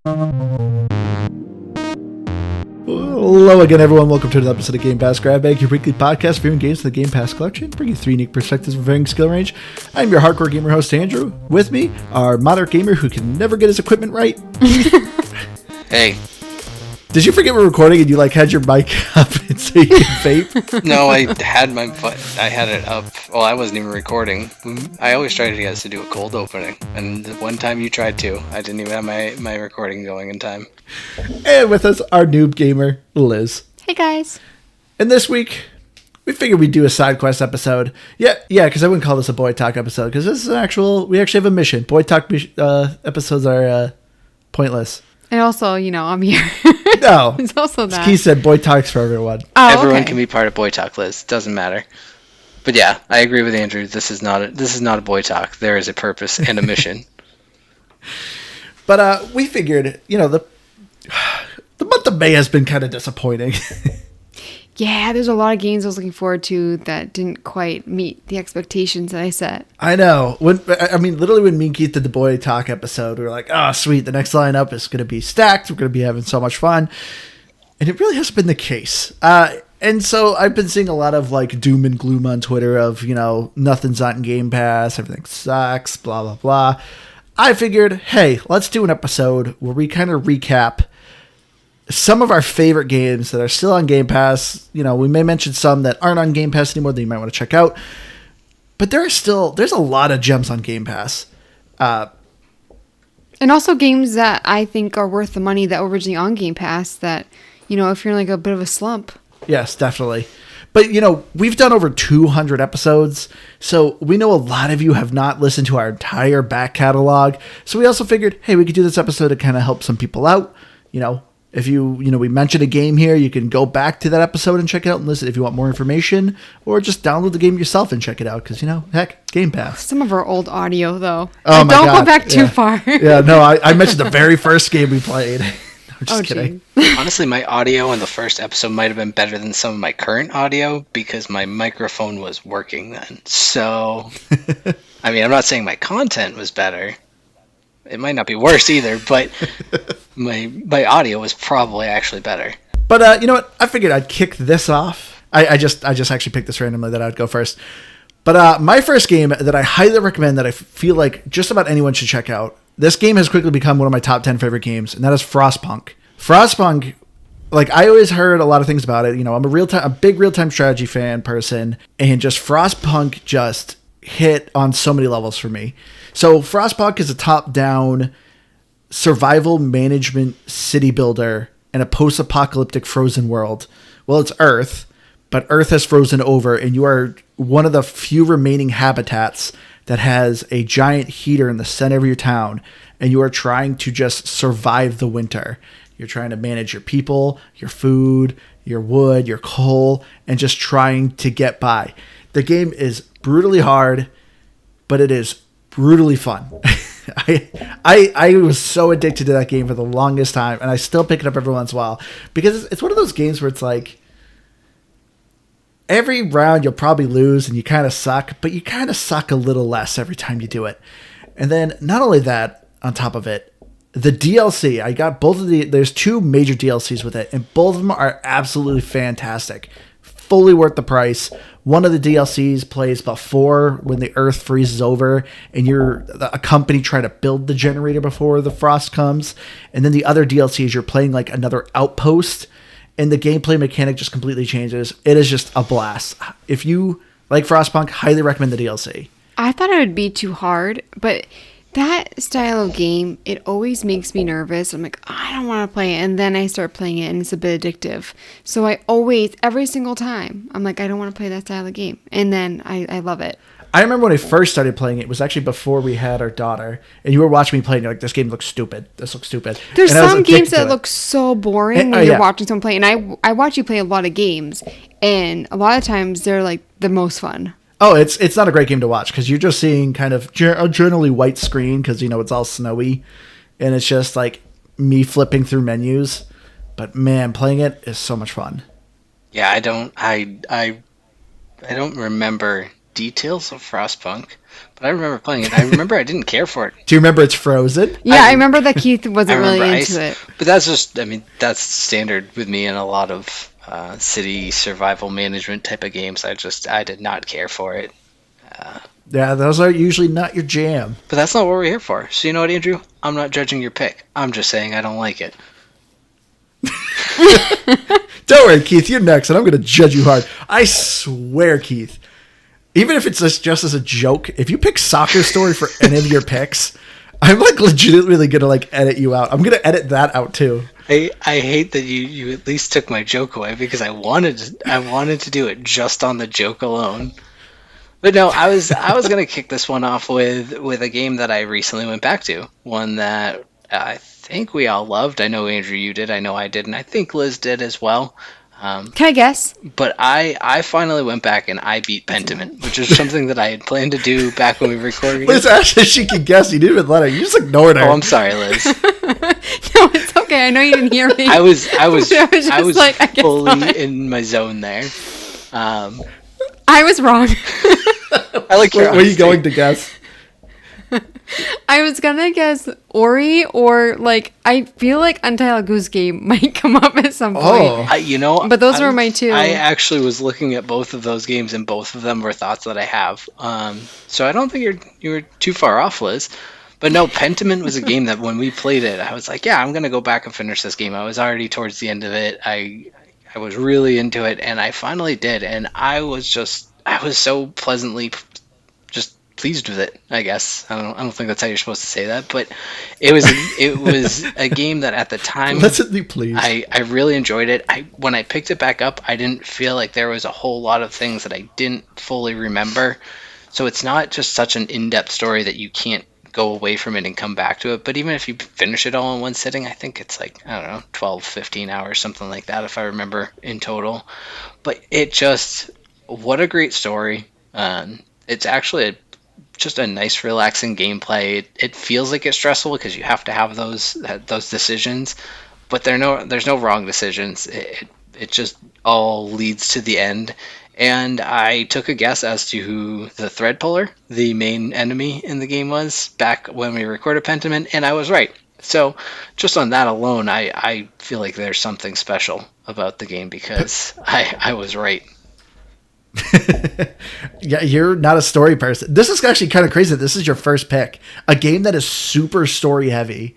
Hello again, everyone. Welcome to another episode of Game Pass Grab Bag, your weekly podcast reviewing games in the Game Pass collection, bringing three unique perspectives of varying skill range. I'm your hardcore gamer host, Andrew. With me, our moderate gamer who can never get his equipment right. Hey. Did you forget we're recording and you had your mic up so you can vape? No, I had it up. Well, I wasn't even recording. I always try to get us to do a cold opening, and the one time you tried to, I didn't even have my recording going in time. And with us, our noob gamer, Liz. Hey guys. And this week, we figured we'd do a Sidequest episode. Yeah, because I wouldn't call this a Boy Talk episode, because this is we actually have a mission. Boy Talk episodes are pointless. And also, I'm here. No. It's also that. Key said Boy Talks for everyone. Oh, Everyone okay. can be part of Boy Talk, Liz. Doesn't matter. But yeah, I agree with Andrew. This is not a Boy Talk. There is a purpose and a mission. But we figured, the month of May has been kind of disappointing. Yeah, there's a lot of games I was looking forward to that didn't quite meet the expectations that I set. I know. Literally when me and Keith did the Boy Talk episode, we were like, oh, sweet, the next lineup is going to be stacked. We're going to be having so much fun. And it really hasn't been the case. And so I've been seeing a lot of doom and gloom on Twitter of, nothing's not in Game Pass, everything sucks, blah, blah, blah. I figured, hey, let's do an episode where we kind of recap some of our favorite games that are still on Game Pass. We may mention some that aren't on Game Pass anymore that you might want to check out. But there's a lot of gems on Game Pass. And also games that I think are worth the money that were originally on Game Pass that, if you're in a bit of a slump. Yes, definitely. But, we've done over 200 episodes, so we know a lot of you have not listened to our entire back catalog. So we also figured, hey, we could do this episode to kind of help some people out. If we mentioned a game here, you can go back to that episode and check it out and listen if you want more information, or just download the game yourself and check it out because, heck, Game Pass. Some of our old audio, though. Oh, my Don't God. go back too far. Yeah, no, I mentioned the very first game we played. I'm just kidding. Honestly, my audio in the first episode might have been better than some of my current audio because my microphone was working then. So, I'm not saying my content was better. It might not be worse either, but my audio was probably actually better. But you know what? I figured I'd kick this off. I just actually picked this randomly that I'd go first. But my first game that I highly recommend that I feel like just about anyone should check out. This game has quickly become one of my top 10 favorite games, and that is Frostpunk. Frostpunk, I always heard a lot of things about it. I'm a big real-time strategy person, and just Frostpunk just hit on so many levels for me. So Frostpunk is a top-down survival management city builder in a post-apocalyptic frozen world. Well, it's Earth, but Earth has frozen over, and you are one of the few remaining habitats that has a giant heater in the center of your town, and you are trying to just survive the winter. You're trying to manage your people, your food, your wood, your coal, and just trying to get by. The game is brutally hard, but it is brutally fun. I was so addicted to that game for the longest time, and I still pick it up every once in a while because it's one of those games where it's every round you'll probably lose and you kind of suck, but you kind of suck a little less every time you do it. And then not only that, on top of it, the DLC, I got there's two major DLCs with it, and both of them are absolutely fantastic. Fully worth the price. One of the DLCs plays before when the Earth freezes over and you're a company trying to build the generator before the frost comes. And then the other DLC is you're playing another outpost, and the gameplay mechanic just completely changes. It is just a blast. If you like Frostpunk, highly recommend the DLC. I thought it would be too hard, but that style of game, it always makes me nervous. I'm like, I don't want to play it. And then I start playing it and it's a bit addictive. So I always, every single time, I'm like, I don't want to play that style of game. And then I love it. I remember when I first started playing it was actually before we had our daughter, and you were watching me play, and you're like, this game looks stupid. This looks stupid. There's some games that look so boring when you're watching someone play. And I watch you play a lot of games, and a lot of times they're the most fun. Oh, it's not a great game to watch because you're just seeing kind of a generally white screen because, it's all snowy, and it's just me flipping through menus. But man, playing it is so much fun. Yeah, I don't remember details of Frostpunk, but I remember playing it. I remember I didn't care for it. Do you remember it's frozen? Yeah, I remember that Keith wasn't really remember into it. But that's just, I mean, that's standard with me in a lot of city survival management type of games. I did not care for it. Yeah, those are usually not your jam. But that's not what we're here for. So you know what, Andrew? I'm not judging your pick. I'm just saying I don't like it. Don't worry, Keith, you're next, and I'm going to judge you hard. I swear, Keith, even if it's just as a joke, if you pick Soccer Story for any of your picks, I'm like legitimately going to like edit you out. I'm going to edit that out too. I hate that you at least took my joke away because I wanted to do it just on the joke alone. But no, I was gonna kick this one off with a game that I recently went back to. One that I think we all loved. I know Andrew, you did. I know I did, and I think Liz did as well. Can I guess? But I finally went back and I beat Pentiment, which is something that I had planned to do back when we recorded. Liz, actually, she could guess. You didn't even let her. You just ignored her. Oh, I'm sorry, Liz. No, it's okay. I know you didn't hear me. I was like, I guess fully not. in my zone there. I was wrong. I like your Were you honesty. going to guess? I was gonna guess Ori, or like I feel like Untitled Goose Game might come up at some point. Oh. But those were my two. I actually was looking at both of those games, and both of them were thoughts that I have. So I don't think you were too far off, Liz. But no, Pentiment was a game that when we played it, I was like, yeah, I'm gonna go back and finish this game. I was already towards the end of it. I was really into it, and I finally did, and I was so pleasantly just pleased with it. I guess I don't think that's how you're supposed to say that, but it was a game that at the time Pleasantly pleased. I really enjoyed it. When I picked it back up, I didn't feel like there was a whole lot of things that I didn't fully remember. So it's not just such an in-depth story that you can't go away from it and come back to it. But even if you finish it all in one sitting, I think it's like, I don't know, 12, 15 hours, something like that, if I remember in total. But it just, what a great story. It's actually just a nice, relaxing gameplay. It feels like it's stressful because you have to have those decisions, but there's no wrong decisions. It just all leads to the end. And I took a guess as to who the thread puller, the main enemy in the game, was back when we recorded Pentiment, and I was right. So just on that alone, I feel like there's something special about the game because I was right. Yeah, you're not a story person. This is actually kind of crazy that this is your first pick. A game that is super story heavy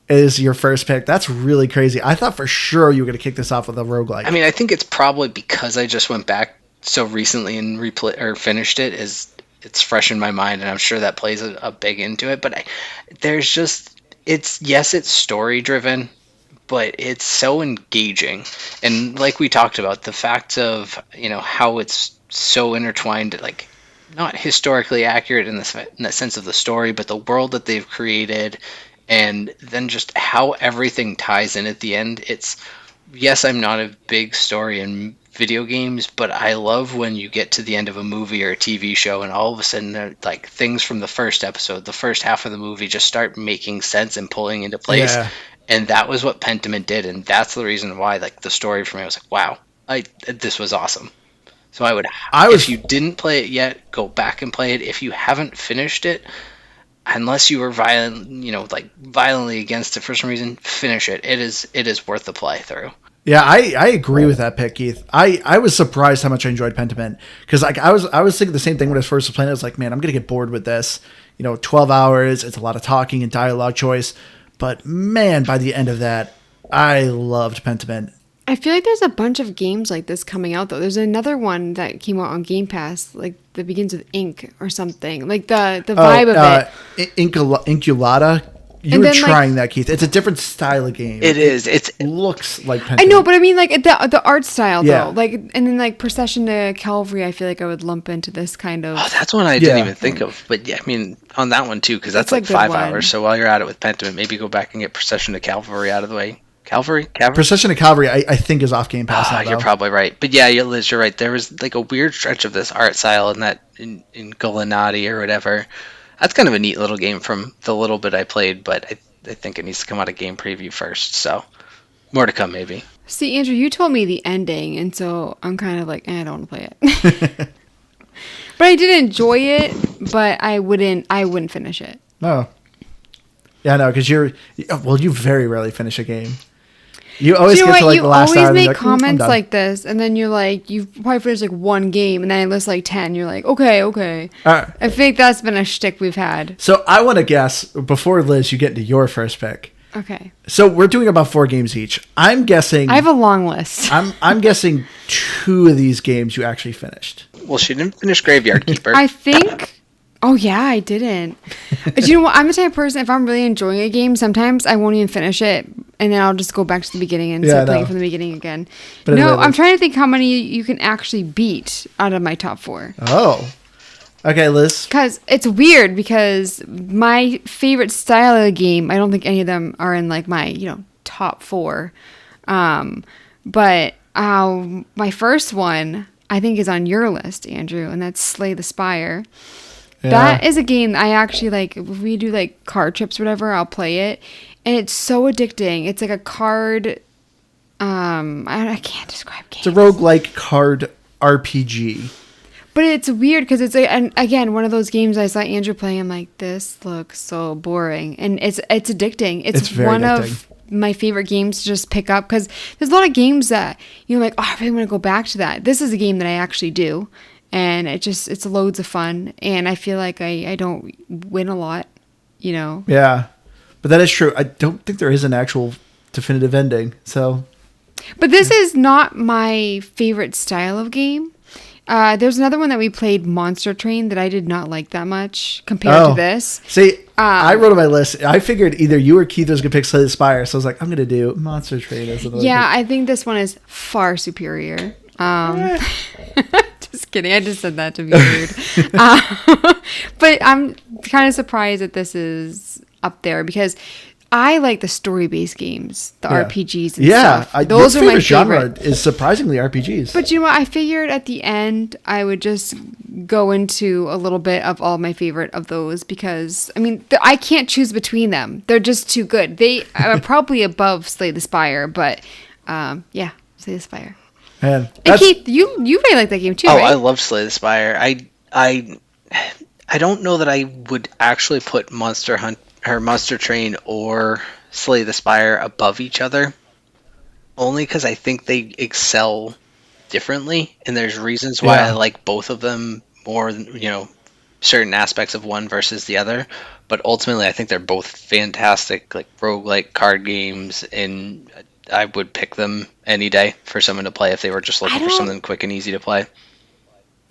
is your first pick. That's really crazy. I thought for sure you were going to kick this off with a roguelike. I mean, I think it's probably because I just went back so recently and finished it. It's fresh in my mind, and I'm sure that plays a big into it. But there's just, it's story driven, but it's so engaging. And like we talked about, the fact of, how it's so intertwined, like not historically accurate in the sense of the story, but the world that they've created, and then just how everything ties in at the end. Yes, I'm not a big story in video games, but I love when you get to the end of a movie or a TV show and all of a sudden like things from the first episode, the first half of the movie just start making sense and pulling into place. Yeah. And that was what Pentiment did, and that's the reason why like the story for me was like, wow, this was awesome. So if you didn't play it yet, go back and play it. If you haven't finished it, unless you were violently against it for some reason, finish it. It is worth the playthrough. Yeah, I agree with that pick, Keith. I was surprised how much I enjoyed Pentiment because like I was thinking the same thing when I was first playing. I was like, man, I'm gonna get bored with this. 12 hours. It's a lot of talking and dialogue choice. But man, by the end of that, I loved Pentiment. I feel like there's a bunch of games like this coming out though. There's another one that came out on Game Pass, like that begins with Ink or something. Like the vibe of it. Inculata. You were trying that, Keith. It's a different style of game. It is. It looks like Pentiment. I know, but I mean like the art style Yeah. though. Like, and then like Procession to Calvary, I feel like I would lump into this kind of. Oh, that's one I didn't even think of. But yeah, I mean, on that one too, because that's like a good 5 one. hours. So while you're at it with Pentiment, maybe go back and get Procession to Calvary out of the way. Calvary? Procession to Calvary, I think, is off Game Pass now, You're though. probably right. But yeah, Liz, you're right. There was like a weird stretch of this art style in Golanati or whatever. That's kind of a neat little game from the little bit I played, but I think it needs to come out of game preview first. So more to come, maybe. See, Andrew, you told me the ending, and so I'm kind of like, I don't want to play it. But I did enjoy it, but I wouldn't finish it. Oh. Yeah, no, because you very rarely finish a game. You always Do you know get to what? like You the last hour always and make you're like, "I'm comments done." like this, and then you're like, you've probably finished like one game, and then I list like 10. You're like, okay. All right. I think that's been a shtick we've had. So I want to guess, before Liz, you get into your first pick. Okay. So we're doing about 4 games each. I'm guessing. I have a long list. I'm guessing 2 of these games you actually finished. Well, she didn't finish Graveyard Keeper. I think. Oh yeah, I didn't. Do you know what? I'm the type of person. If I'm really enjoying a game, sometimes I won't even finish it, and then I'll just go back to the beginning and start playing from the beginning again. But no, anyway, I'm trying to think how many you can actually beat out of my top 4. Oh. Okay, Liz. Because it's weird because my favorite style of the game, I don't think any of them are in like my, top 4. But my first one, I think, is on your list, Andrew, and that's Slay the Spire. Yeah. That is a game I actually like. If we do like card trips or whatever, I'll play it. And it's so addicting. It's like a card. I can't describe games. It's a roguelike card RPG. But it's weird because it's and again one of those games I saw Andrew playing. I'm like, this looks so boring, and it's addicting. It's very one addicting. of my favorite games to just pick up because there's a lot of games that you're like, oh, I really want to go back to that. This is a game that I actually do, and it's loads of fun, and I feel like I don't win a lot, Yeah. But that is true. I don't think there is an actual definitive ending. So. But this is not my favorite style of game. There's another one that we played, Monster Train, that I did not like that much compared to this. See, I wrote on my list. I figured either you or Keith was going to pick Slay the Spire. So I was like, I'm going to do Monster Train as another Yeah, pick. I think this one is far superior. Just kidding. I just said that to be rude. But I'm kind of surprised that this is up there because I like the story-based games, the RPGs and stuff. Those are my genre favorite. is surprisingly RPGs. But you know what? I figured at the end I would just go into a little bit of all my favorite of those because, I mean, I can't choose between them. They're just too good. They are probably above Slay the Spire, but yeah, Slay the Spire. Man, And Keith, you really like that game too, Oh, right? I love Slay the Spire. I don't know that I would actually put Monster Train or Slay the Spire above each other. Only because I think they excel differently, and there's reasons why I like both of them more than, certain aspects of one versus the other. But ultimately, I think they're both fantastic, like roguelike card games, and I would pick them any day for someone to play if they were just looking for something quick and easy to play.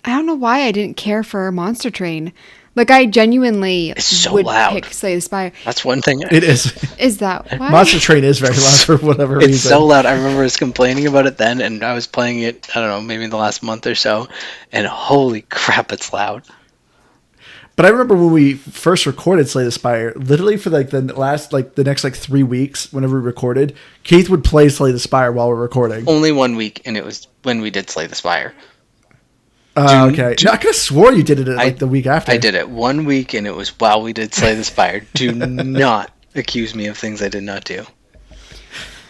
I don't know why I didn't care for Monster Train. Like, I genuinely would pick Slay the Spire. That's one thing. It is. Is that why? Monster Train is very loud for whatever reason. It's so loud. I remember I was complaining about it then, and I was playing it, I don't know, maybe in the last month or so, and holy crap, it's loud. But I remember when we first recorded Slay the Spire, literally for like the next 3 weeks, whenever we recorded, Keith would play Slay the Spire while we're recording. Only 1 week, and it was when we did Slay the Spire. Okay. No, I could have swore you did it the week after. I did it 1 week, and it was while we did Slay the Spire. Do not accuse me of things I did not do.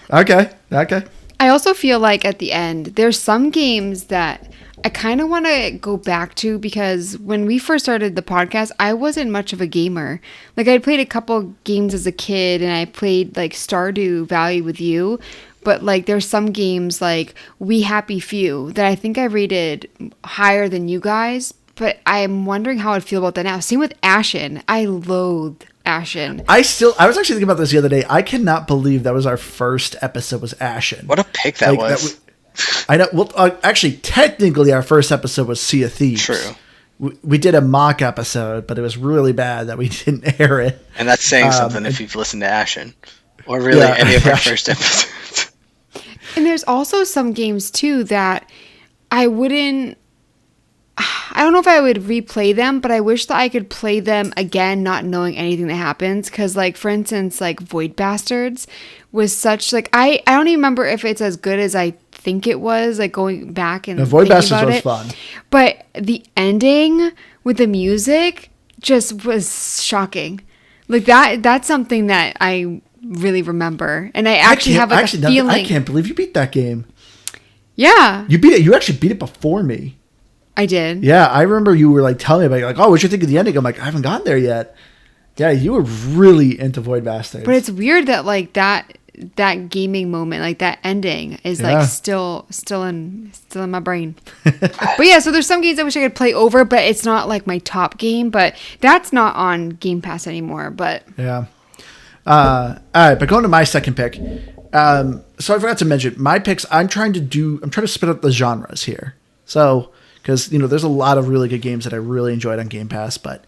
Okay. I also feel like at the end, there's some games that I kind of want to go back to because when we first started the podcast, I wasn't much of a gamer. Like, I played a couple games as a kid, and I played like Stardew Valley with you. But like, there's some games like We Happy Few that I think I rated higher than you guys. But I'm wondering how I'd feel about that now. Same with Ashen. I loathe Ashen. I was actually thinking about this the other day. I cannot believe that was our first episode was Ashen. What a pick that was. I know. Well, actually, technically, our first episode was Sea of Thieves. True. We did a mock episode, but it was really bad that we didn't air it. And that's saying something if you've listened to Ashen. Or really any of our first episodes. And there's also some games too that I don't know if I would replay them, but I wish that I could play them again, not knowing anything that happens. Because, like, for instance, like Void Bastards was such, like, I don't even remember if it's as good as I think it was, like, going back and Void thinking Bastards about was it. fun. But the ending with the music just was shocking. Like, that's something that I really remember. And I actually have like a feeling. I can't believe you beat that game. Yeah. You beat it. You actually beat it before me. I did. Yeah, I remember you were like telling me about it, like, oh, what you think of the ending? I'm like, I haven't gotten there yet. Yeah, you were really into Void Bastards. But it's weird that like that gaming moment, like that ending, is like still in my brain. But yeah, so there's some games I wish I could play over, but it's not like my top game. But that's not on Game Pass anymore. But yeah. All right, but going to my second pick. So I forgot to mention my picks. I'm trying to spit up the genres here. So because there's a lot of really good games that I really enjoyed on Game Pass, but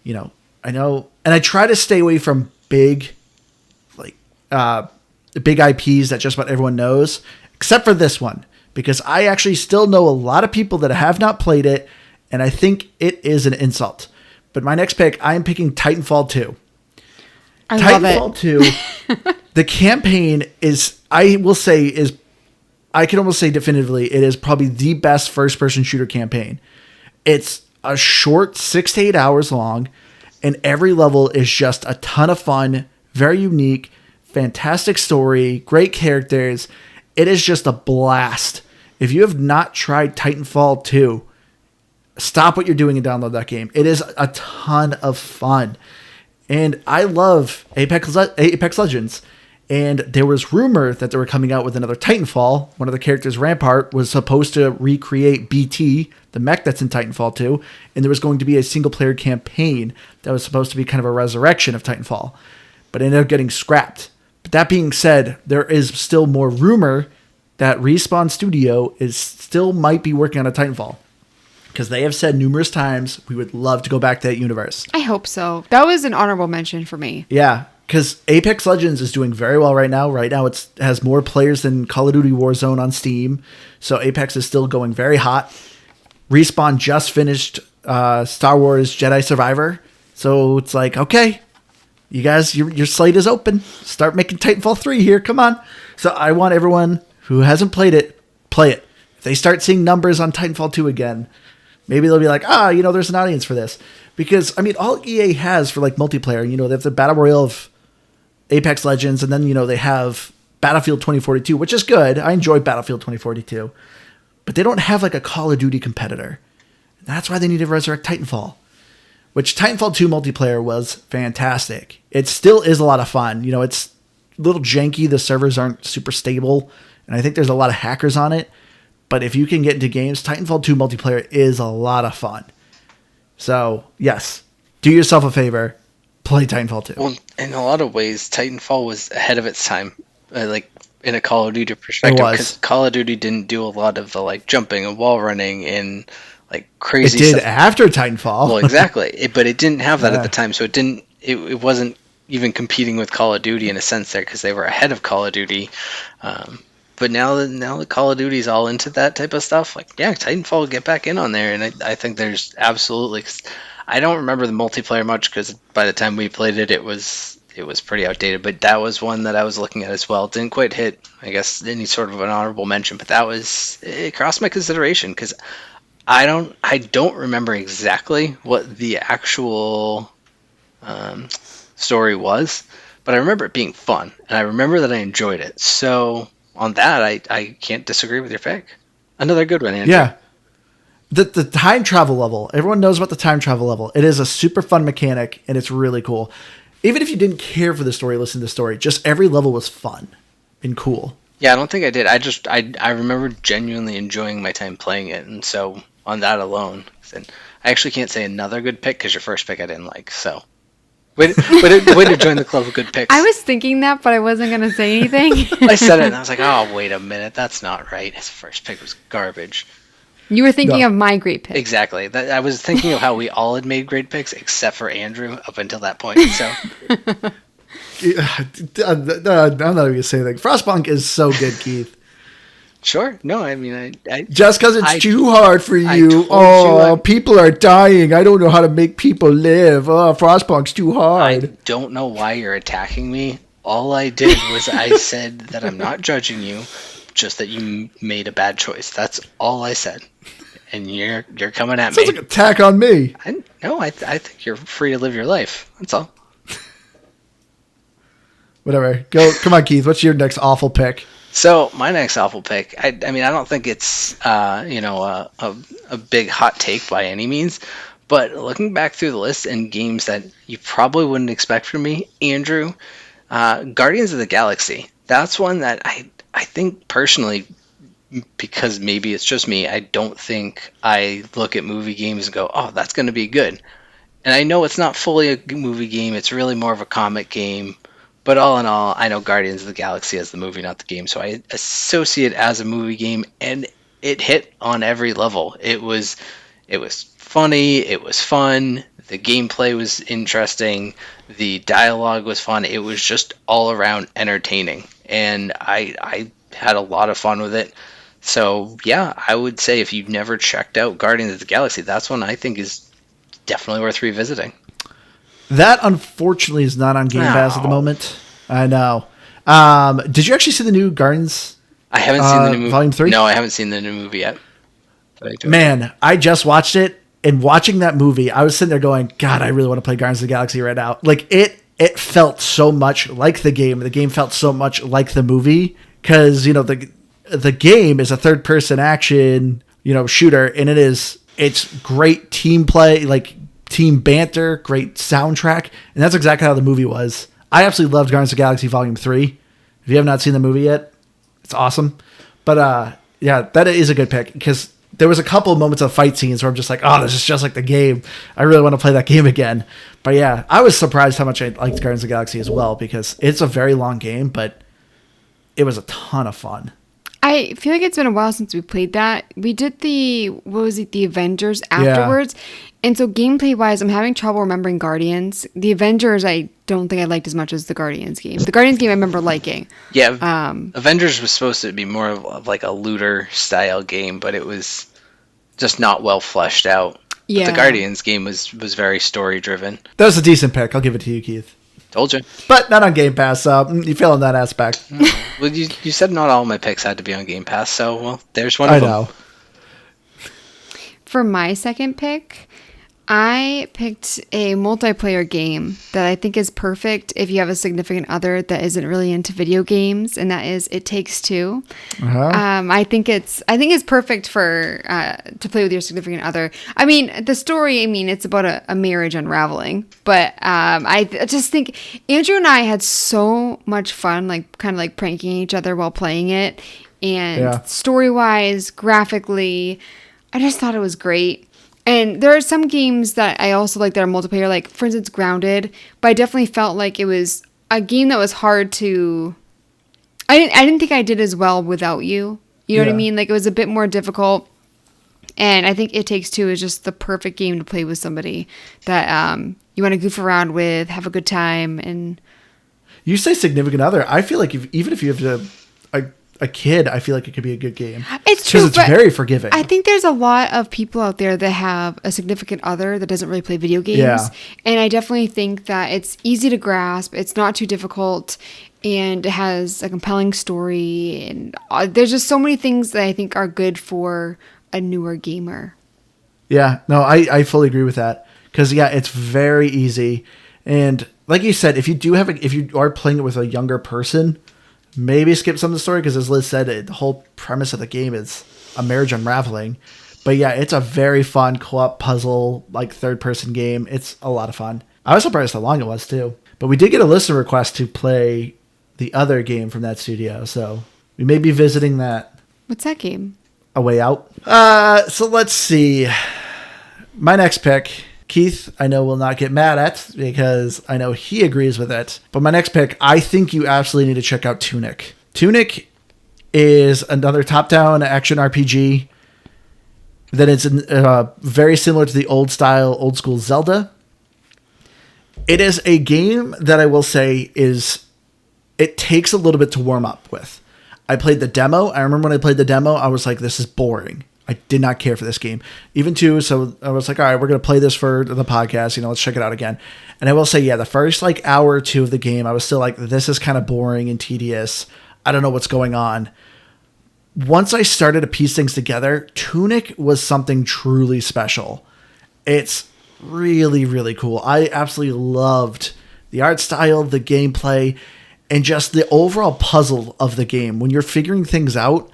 I know, and I try to stay away from big IPs that just about everyone knows, except for this one, because I actually still know a lot of people that have not played it, and I think it is an insult. But my next pick, I am picking Titanfall 2. I Titanfall 2, the campaign I can almost say definitively, it is probably the best first-person shooter campaign. It's a short 6 to 8 hours long, and every level is just a ton of fun, very unique, fantastic story, great characters. It is just a blast. If you have not tried Titanfall 2, stop what you're doing and download that game. It is a ton of fun. And I love Apex Legends. And there was rumor that they were coming out with another Titanfall. One of the characters, Rampart, was supposed to recreate BT, the mech that's in Titanfall 2. And there was going to be a single-player campaign that was supposed to be kind of a resurrection of Titanfall. But it ended up getting scrapped. But that being said, there is still more rumor that Respawn Studio still might be working on a Titanfall. Because they have said numerous times, we would love to go back to that universe. I hope so. That was an honorable mention for me. Yeah, because Apex Legends is doing very well right now. Right now it has more players than Call of Duty Warzone on Steam. So Apex is still going very hot. Respawn just finished Star Wars Jedi Survivor. So it's like, okay, you guys, your slate is open. Start making Titanfall 3 here. Come on. So I want everyone who hasn't played it, play it. If they start seeing numbers on Titanfall 2 again, maybe they'll be like, there's an audience for this. Because, all EA has for, multiplayer, they have the Battle Royale of Apex Legends, and then, they have Battlefield 2042, which is good. I enjoy Battlefield 2042. But they don't have, a Call of Duty competitor. And that's why they need to resurrect Titanfall. Which Titanfall 2 multiplayer was fantastic. It still is a lot of fun. It's a little janky. The servers aren't super stable. And I think there's a lot of hackers on it. But if you can get into games, Titanfall 2 multiplayer is a lot of fun. So, yes, do yourself a favor, play Titanfall 2. Well, in a lot of ways, Titanfall was ahead of its time, in a Call of Duty perspective, because Call of Duty didn't do a lot of the jumping and wall running and crazy stuff. It did stuff after Titanfall. Well, exactly, but it didn't have that at the time, so it wasn't even competing with Call of Duty in a sense there, because they were ahead of Call of Duty. But now that Call of Duty's all into that type of stuff, Titanfall will get back in on there, and I think there's absolutely. Cause I don't remember the multiplayer much, because by the time we played it, it was pretty outdated. But that was one that I was looking at as well. It didn't quite hit, I guess, any sort of an honorable mention, but it crossed my consideration, because I don't remember exactly what the actual story was, but I remember it being fun, and I remember that I enjoyed it. So on that, I can't disagree with your pick. Another good one, Andrew. Yeah. The time travel level. Everyone knows about the time travel level. It is a super fun mechanic, and it's really cool. Even if you didn't care for the story, listen to the story. Just every level was fun and cool. Yeah, I don't think I did. I remember genuinely enjoying my time playing it, and so on that alone, and I actually can't say another good pick, because your first pick I didn't like. So way to join the club of good picks. I was thinking that, but I wasn't going to say anything. I said it, and I was like, oh, wait a minute. That's not right. His first pick was garbage. You were thinking of my great pick. Exactly. I was thinking of how we all had made great picks, except for Andrew, up until that point. So I'm not even going to say anything. Frostpunk is so good, Keith. Sure. No, I mean, I just because it's too hard for you. People are dying. I don't know how to make people live. Oh, Frostpunk's too hard. I don't know why you're attacking me. All I did was I said that I'm not judging you, just that you made a bad choice. That's all I said. And you're coming at me. Sounds like an attack on me. I think you're free to live your life. That's all. Whatever. Go. Come on, Keith. What's your next awful pick? So my next awful pick, I mean, I don't think it's a big hot take by any means, but looking back through the list and games that you probably wouldn't expect from me, Andrew, Guardians of the Galaxy. That's one that I think personally, because maybe it's just me, I don't think I look at movie games and go, oh, that's going to be good. And I know it's not fully a movie game; it's really more of a comic game. But all in all, I know Guardians of the Galaxy as the movie, not the game, so I associate it as a movie game, and it hit on every level. It was funny, it was fun, the gameplay was interesting, the dialogue was fun. It was just all around entertaining, and I had a lot of fun with it. So yeah, I would say if you've never checked out Guardians of the Galaxy, that's one I think is definitely worth revisiting. That unfortunately is not on Game Pass at the No. moment. I know. Did you actually see the new Guardians I haven't seen the new movie. Volume 3? No, I haven't seen the new movie yet. But I do. Man, I just watched it, and watching that movie, I was sitting there going, God, I really want to play Guardians of the Galaxy right now. Like, it felt so much like the game. The game felt so much like the movie, because, the game is a third-person action, shooter, and it's great team play, like, team banter, great soundtrack, and that's exactly how the movie was. I absolutely loved Guardians of the Galaxy Volume 3. If you have not seen the movie yet, it's awesome. But yeah, that is a good pick, because there was a couple of moments of fight scenes where I'm just like, oh, this is just like the game. I really want to play that game again. But yeah, I was surprised how much I liked Guardians of the Galaxy as well, because it's a very long game, but it was a ton of fun. I feel like it's been a while since we played that. We did the Avengers afterwards. And so gameplay wise, I'm having trouble remembering Guardians. The Avengers, I don't think I liked as much as the Guardians game. The Guardians game I remember liking. Yeah, Avengers was supposed to be more of like a looter style game, but it was just not well fleshed out. But the Yeah. Guardians game was very story driven. That was a decent pick. I'll give it to you, Keith. Told you. But not on Game Pass, so you fail in that aspect. Well, you said not all my picks had to be on Game Pass, so well, there's one I of them. know. For my second pick, I picked a multiplayer game that I think is perfect if you have a significant other that isn't really into video games, and that is It Takes Two. Uh-huh. I think it's perfect for to play with your significant other. I mean, the story. I mean, it's about a marriage unraveling, but I just think Andrew and I had so much fun, like kind of like pranking each other while playing it, and Yeah. story wise, graphically, I just thought it was great. And there are some games that I also like that are multiplayer, like for instance Grounded, but I definitely felt like it was a game that was hard to I didn't think I did as well without you. You know what I Yeah. mean? Like it was a bit more difficult. And I think It Takes Two is just the perfect game to play with somebody that you want to goof around with, have a good time, and You say significant other. I feel like even if you have a kid, I feel like it could be a good game. it's true. Because it's but very forgiving. I think there's a lot of people out there that have a significant other that doesn't really play video games. Yeah. And I definitely think that it's easy to grasp. It's not too difficult. And it has a compelling story. And there's just so many things that I think are good for a newer gamer. Yeah, no, I fully agree with that. Because, yeah, it's very easy. And like you said, if you are playing it with a younger person, maybe skip some of the story, because as Liz said, the whole premise of the game is a marriage unraveling. But yeah, it's a very fun co-op puzzle, like third-person game. It's a lot of fun. I was surprised how long it was, too. But we did get a listener request to play the other game from that studio, so we may be visiting that What's that game? A Way Out. So let's see. My next pick, Keith, I know will not get mad at, because I know he agrees with it. But my next pick, I think you absolutely need to check out Tunic. Tunic is another top-down action RPG that is very similar to the old school Zelda. It is a game that I will say it takes a little bit to warm up with. I played the demo. I remember when I played the demo, I was like, this is boring. I did not care for this game. Even too, so I was like, all right, we're going to play this for the podcast. Let's check it out again. And I will say, yeah, the first hour or two of the game, I was still like, this is kind of boring and tedious. I don't know what's going on. Once I started to piece things together, Tunic was something truly special. It's really, really cool. I absolutely loved the art style, the gameplay, and just the overall puzzle of the game. When you're figuring things out,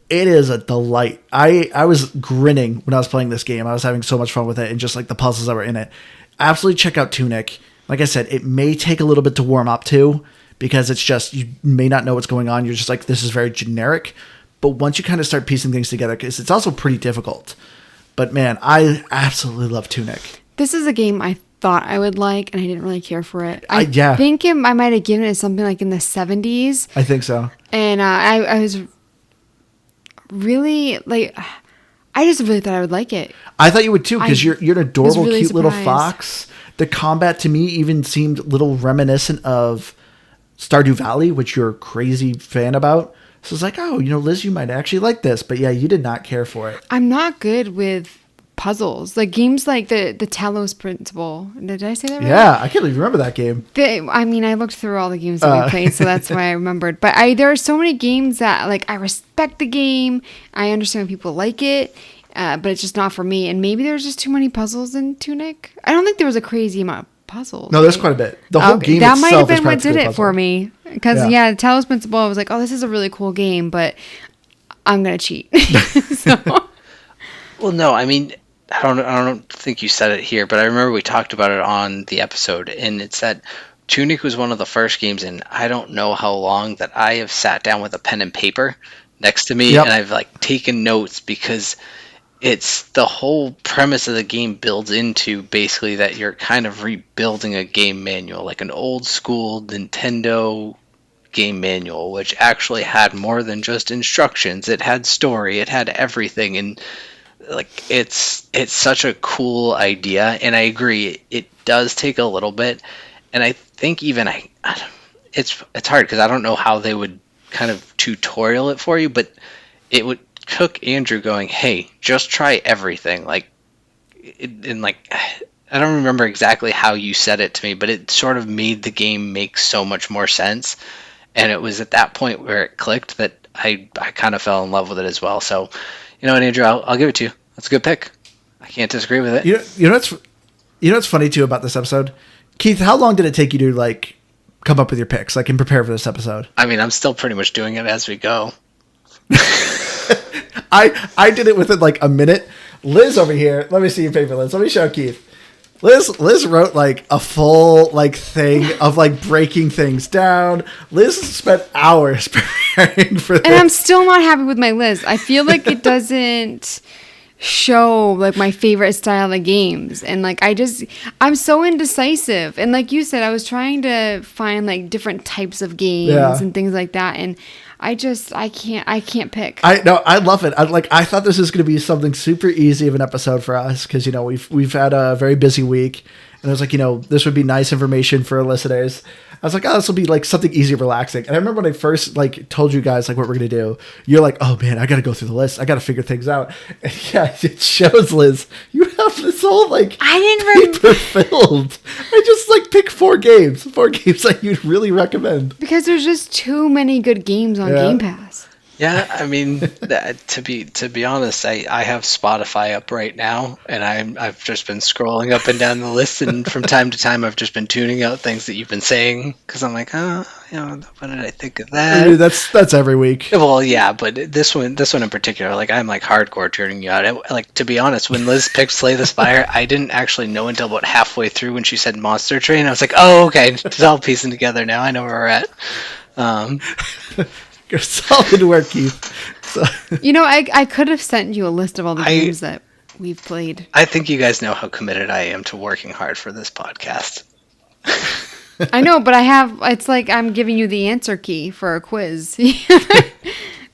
it is a delight. I was grinning when I was playing this game. I was having so much fun with it, and just like the puzzles that were in it. Absolutely check out Tunic. Like I said, it may take a little bit to warm up to, because it's just, you may not know what's going on. You're just like, this is very generic. But once you kind of start piecing things together, because it's also pretty difficult. But man, I absolutely love Tunic. This is a game I thought I would like, and I didn't really care for it. I Yeah. think I might have given it something like in the 70s. I think so. And I was really, like, I just really thought I would like it. I thought you would too, because you're an adorable, really cute little surprised. fox. The combat to me even seemed a little reminiscent of Stardew Valley, which you're a crazy fan about. So it's like, oh, Liz, you might actually like this. But yeah, you did not care for it. I'm not good with puzzles. Like games like the Talos Principle. Did I say that right? Yeah, I can't even remember that game. I looked through all the games that we played, so that's why I remembered. But there are so many games that, like, I respect the game. I understand when people like it, but it's just not for me. And maybe there's just too many puzzles in Tunic. I don't think there was a crazy amount of puzzles. No, there's quite a bit. The whole game that itself might have is been what practically did a it puzzle. for me. Because, Talos Principle, I was like, oh, this is a really cool game, but I'm going to cheat. So... Well, no, I mean, I don't think you said it here, but I remember we talked about it on the episode, and it's that Tunic was one of the first games, and I don't know how long that I have sat down with a pen and paper next to me, Yep. and I've like taken notes, because it's the whole premise of the game builds into basically that you're kind of rebuilding a game manual, like an old school Nintendo game manual, which actually had more than just instructions. It had story, it had everything, and like it's such a cool idea. And I agree, it does take a little bit, and I think even it's hard because I don't know how they would kind of tutorial it for you, but it would took Andrew going, hey, just try everything, like and like I don't remember exactly how you said it to me, but it sort of made the game make so much more sense. And it was at that point where it clicked that I kind of fell in love with it as well. So, you know what, Andrew, I'll give it to you. That's a good pick. I can't disagree with it. You know what's funny too about this episode, Keith? How long did it take you to like come up with your picks, like, and prepare for this episode? I mean, I'm still pretty much doing it as we go. I did it within like a minute. Liz over here, let me see your paper, Liz. Let me show Keith. Liz wrote like a full like thing of like breaking things down. Liz spent hours preparing for this. And I'm still not happy with my list. I feel like it doesn't show like my favorite style of games. And like I'm so indecisive. And like you said, I was trying to find like different types of games and things like that. And I can't pick. I love it. I thought this was going to be something super easy of an episode for us, because we've had a very busy week, and I was like, this would be nice information for our listeners. I was like, oh, this will be like something easy and relaxing. And I remember when I first like told you guys like what we're gonna do, you're like, oh man, I got to go through the list. I got to figure things out. And yeah, it shows, Liz, you have this whole like paper filled. I just like pick four games that you'd really recommend, because there's just too many good games on Game Pass. Yeah, I mean, to be honest, I have Spotify up right now, and I've just been scrolling up and down the list, and from time to time I've just been tuning out things that you've been saying, because I'm like, what did I think of that? I mean, that's every week. Well, yeah, but this one in particular, like I'm like hardcore tuning you out. Like, to be honest, when Liz picked Slay the Spire, I didn't actually know until about halfway through when she said Monster Train. I was like, oh, okay, it's all piecing together now. I know where we're at. You're solid work, Keith. So. I could have sent you a list of all the games that we've played. I think you guys know how committed I am to working hard for this podcast. I know, but it's like I'm giving you the answer key for a quiz.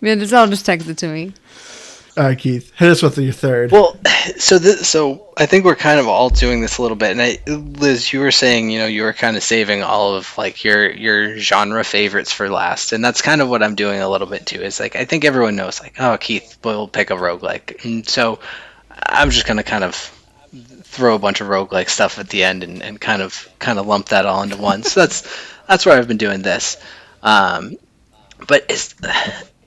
I'll just text it to me. All right, Keith, hit us with your third. Well, so I think we're kind of all doing this a little bit. And Liz, you were saying, you were kind of saving all of like your genre favorites for last, and that's kind of what I'm doing a little bit too. Is like I think everyone knows, like, oh, Keith will pick a roguelike, and so I'm just gonna kind of throw a bunch of roguelike stuff at the end and kind of lump that all into one. So that's where I've been doing this. But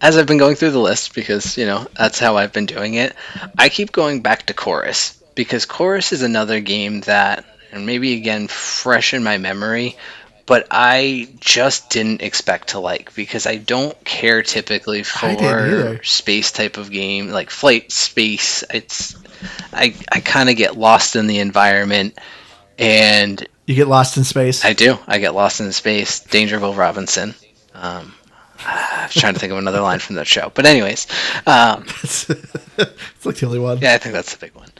as I've been going through the list, because, that's how I've been doing it, I keep going back to Chorus, because Chorus is another game that, and maybe again, fresh in my memory, but I just didn't expect to like, because I don't care typically I didn't for either. space type of game, like flight space. I kind of get lost in the environment, and You get lost in space. I do. I get lost in space. Danger Will Robinson. Um, I was trying to think of another line from that show, but anyways, it's like the only one. yeah, I think that's the big one.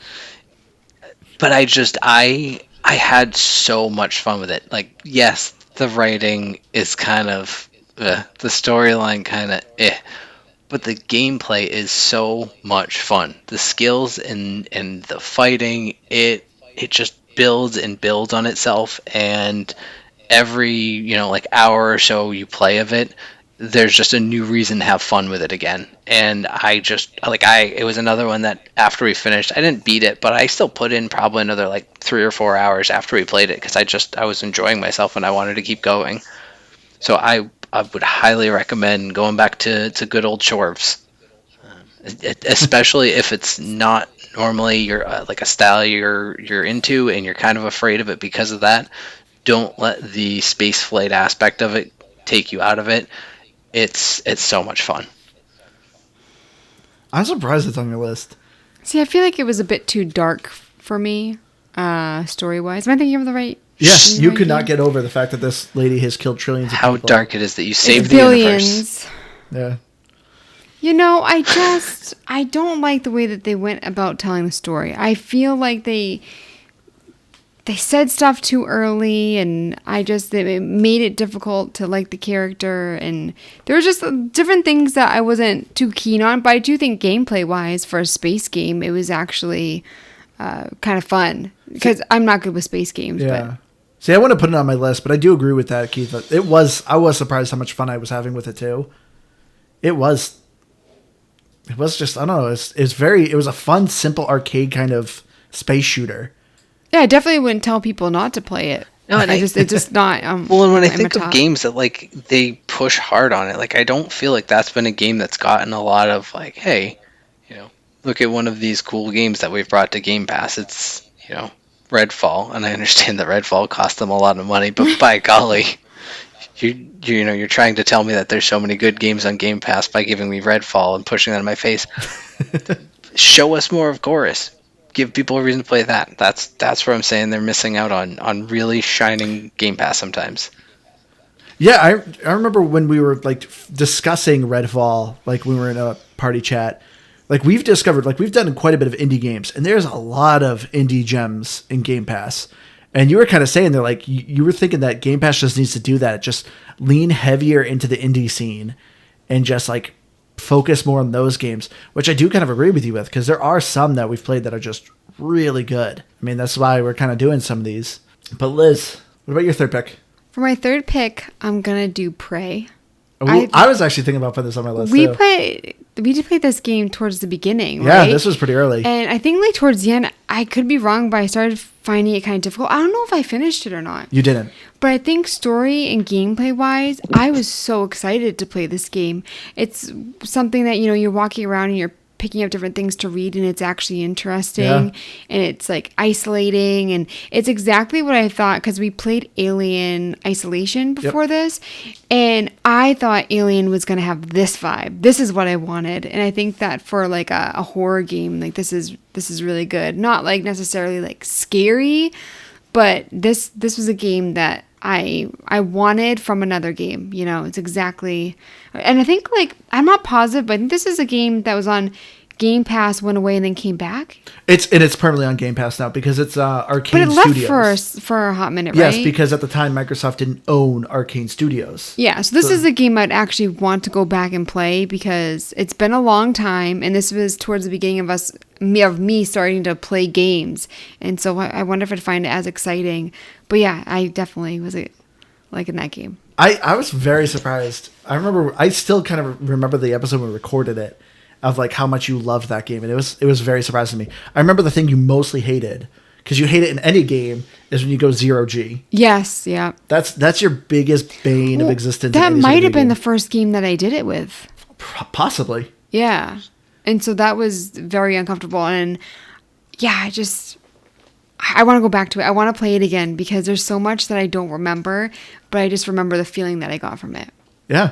But I had so much fun with it. Like, yes, the writing is kind of the storyline kind of but the gameplay is so much fun. The skills and the fighting, it just builds and builds on itself, and every, like hour or so you play of it, there's just a new reason to have fun with it again. And I just like I it was another one that after we finished, I didn't beat it, but I still put in probably another like 3 or 4 hours after we played it, because I was enjoying myself and I wanted to keep going. So I would highly recommend going back to good old Chorves, especially if it's not normally your like a style you're into, and you're kind of afraid of it because of that. Don't let the space flight aspect of it take you out of it. It's so much fun. I'm surprised it's on your list. See, I feel like it was a bit too dark for me, story wise. Am I thinking of the right? Yes, the you right could not game? get over the fact that this lady has killed trillions of How people. dark it is that you It's saved the universe. billions. Yeah. You know, I don't like the way that they went about telling the story. I feel like they said stuff too early, and it made it difficult to like the character, and there were just different things that I wasn't too keen on. But I do think gameplay wise, for a space game, it was actually kind of fun, because I'm not good with space games. Yeah. See, I want to put it on my list, but I do agree with that, Keith. I was surprised how much fun I was having with it too. It was just, I don't know, it was a fun, simple arcade kind of space shooter. Yeah, I definitely wouldn't tell people not to play it. No, and It's just not. Well, and when I I'm a think of top. games that like they push hard on it, like I don't feel like that's been a game that's gotten a lot of like, hey, look at one of these cool games that we've brought to Game Pass. It's Redfall, and I understand that Redfall cost them a lot of money, but by golly, you're trying to tell me that there's so many good games on Game Pass by giving me Redfall and pushing that in my face. Show us more of Chorus. Give people a reason to play that. That's where I'm saying they're missing out on really shining Game Pass sometimes. Yeah, I remember when we were like discussing Redfall, like when we were in a party chat, like we've discovered, like we've done quite a bit of indie games, and there's a lot of indie gems in Game Pass. And you were kind of saying they're like, you were thinking that Game Pass just needs to do that, just lean heavier into the indie scene and just like focus more on those games, which I do kind of agree with you with, because there are some that we've played that are just really good. I mean, that's why we're kind of doing some of these. But Liz, what about your third pick? For my third pick, I'm gonna do Prey. I was actually thinking about putting this on my list We too. did play this game towards the beginning, Yeah, right? this was pretty early. And I think like towards the end, I could be wrong, but I started finding it kind of difficult. I don't know if I finished it or not. You didn't. But I think story and gameplay wise, I was so excited to play this game. It's something that, you're walking around and you're picking up different things to read, and it's actually interesting. Yeah. And it's like isolating, and it's exactly what I thought, because we played Alien Isolation before this, and I thought Alien was going to have this vibe. This is what I wanted. And I think that for like a horror game, like this is really good. Not like necessarily like scary, but this was a game that I wanted from another game. It's exactly, and I think like, I'm not positive, but I think this is a game that was on Game Pass, went away, and then came back. It's permanently on Game Pass now because it's Arcane But it left Studios. for a hot minute, Yes, right? because at the time Microsoft didn't own Arcane Studios. Yeah, so this is a game I'd actually want to go back and play, because it's been a long time, and this was towards the beginning of me starting to play games, and so I wonder if I'd find it as exciting. But yeah, I definitely was liking that game. I was very surprised. I still kind of remember the episode when we recorded it, of like how much you loved that game, and it was very surprising to me. I remember the thing you mostly hated, because you hate it in any game, is when you go 0G. Yes, yeah. That's your biggest bane of existence. That in any might video have been game. the first game that I did it with. Possibly. Yeah. And so that was very uncomfortable. And yeah, I want to go back to it. I want to play it again, because there's so much that I don't remember. but I just remember the feeling that I got from it. Yeah.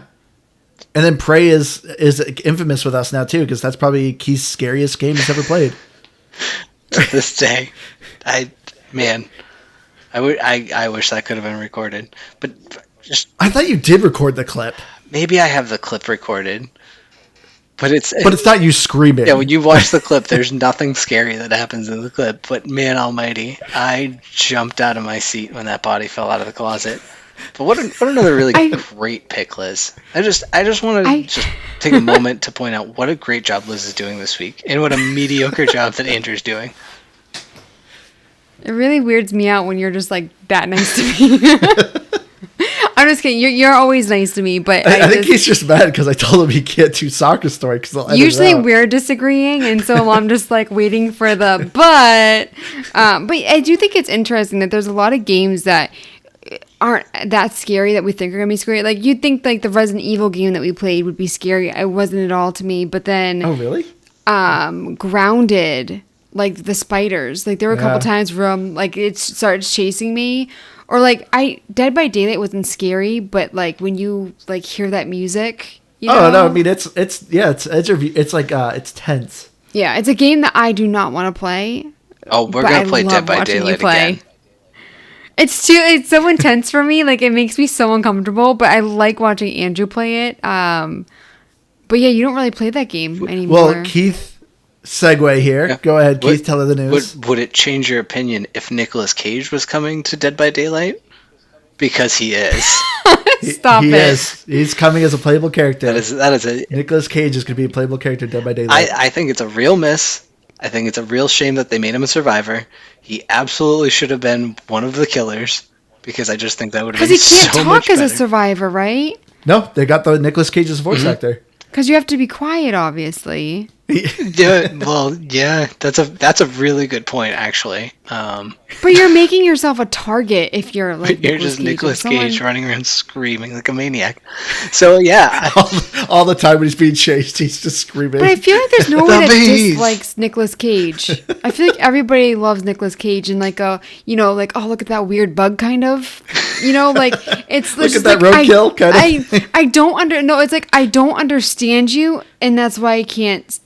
And then Prey is infamous with us now too, because that's probably Keith's scariest game he's ever played. To this day, I wish that could have been recorded, but I thought you did record the clip, maybe I have the clip recorded, but it's not you screaming. Yeah, when you watch the clip, there's nothing scary that happens in the clip. But man almighty, I jumped out of my seat when that body fell out of the closet. But what another really great pick, Liz. I just want to just take a moment to point out what a great job Liz is doing this week, and what a mediocre job that Andrew's doing. It really weirds me out when you're just like that nice to me. I'm just kidding. You're always nice to me, but I think he's just mad because I told him he can't do Soccer Story. Usually we're disagreeing, and so I'm just like waiting for the but I do think it's interesting that there's a lot of games that aren't that scary that we think are gonna be scary. Like you'd think like the Resident Evil game that we played would be scary. It wasn't at all to me. But then really? Grounded, like the spiders, like there were a couple times where like it started chasing me, or like Dead by Daylight wasn't scary, but like when you like hear that music, you know? Oh no, I mean it's like it's tense. Yeah, it's a game that I do not want to play. Oh, we're gonna play Dead by Daylight again. It's so intense for me. Like it makes me so uncomfortable, but I like watching Andrew play it. But yeah, you don't really play that game anymore. Well, Keith, segue here. Yeah. Go ahead, Keith. Tell her the news. Would it change your opinion if Nicolas Cage was coming to Dead by Daylight? Because he is. Stop he it. Is. He's coming as a playable character. That is a Nicolas Cage is going to be a playable character in Dead by Daylight. I think it's a real miss. I think it's a real shame that they made him a survivor. He absolutely should have been one of the killers, because I just think that would have been so much better. Because he can't talk as a survivor, right? No, they got the Nicolas Cage's voice actor. Because you have to be quiet, obviously. Yeah, well, yeah, that's a really good point, actually. But you're making yourself a target if you're like you're just Nicolas Cage running around screaming like a maniac. So yeah, all the time when he's being chased, he's just screaming. But I feel like there's no one that dislikes Nicolas Cage. I feel like everybody loves Nicolas Cage, and like like, oh, look at that weird bug, kind of. Like it's look just at that like, roadkill kind of. I don't it's like I don't understand you, and that's why I can't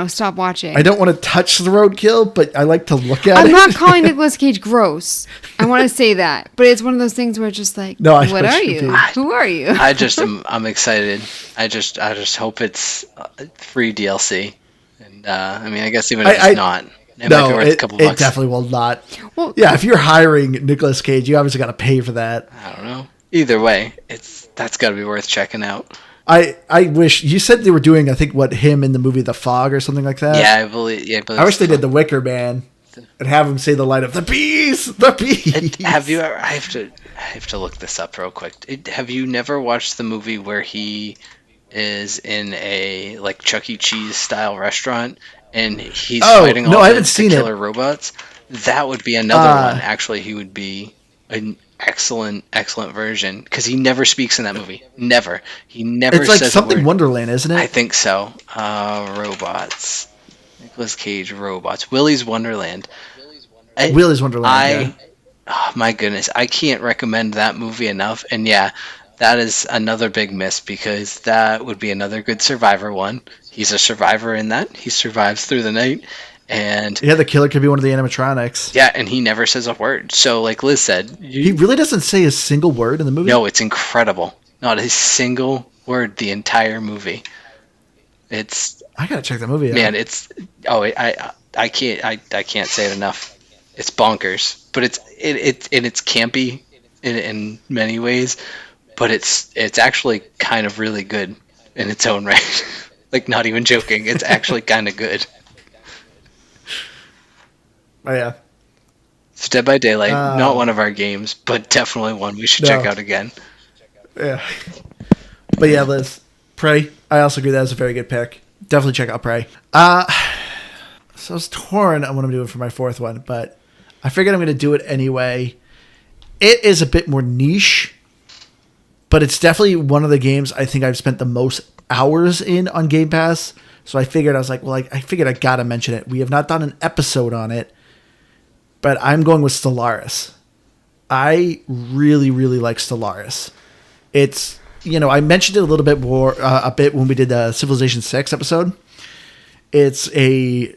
stop watching. I don't want to touch the roadkill, but I like to look at it. I'm not calling Nicolas Cage gross. I want to say that, but it's one of those things where it's just like, no, what are you? Who are you? I'm excited. I just hope it's free DLC, and I mean, I guess even if it's not. It might be worth a couple bucks. It definitely will not. Well, yeah, if you're hiring Nicolas Cage, you obviously got to pay for that. I don't know. Either way, that's got to be worth checking out. I wish you said they were doing, I think, him in the movie The Fog or something like that. Yeah, I believe. I wish they did The Wicker Man and have him say the line of the bees. Have you ever? I have to look this up real quick. Have you never watched the movie where he is in a like Chuck E. Cheese style restaurant and he's fighting all the killer robots? That would be another one. Actually, he would be an excellent version, because he never speaks in that movie. Never. He never says a word. It's like something Wonderland, isn't it? I think so. Robots. Nicolas Cage robots. Willy's Wonderland. Willy's Wonderland. Oh my goodness, I can't recommend that movie enough. And yeah, that is another big miss, because that would be another good survivor one. He's a survivor in that. He survives through the night. And yeah, the killer could be one of the animatronics. Yeah, and he never says a word. So like Liz said, he really doesn't say a single word in the movie? No, it's incredible. Not a single word the entire movie. I gotta check that movie out. Man, I can't say it enough. It's bonkers. But it's campy in many ways, but it's actually kind of really good in its own right. Like, not even joking, it's actually kind of good. Oh yeah, it's Dead by Daylight. Not one of our games, but definitely one we should check out again. Yeah, but yeah, Liz, Prey. I also agree that was a very good pick. Definitely check out Prey. So I was torn on what I'm doing for my fourth one, but I figured I'm going to do it anyway. It is a bit more niche, but it's definitely one of the games I think I've spent the most hours in on Game Pass. So I figured I got to mention it. We have not done an episode on it. But I'm going with Stellaris. I really, really like Stellaris. It's, I mentioned it a little bit more, a bit when we did the Civilization 6 episode. It's a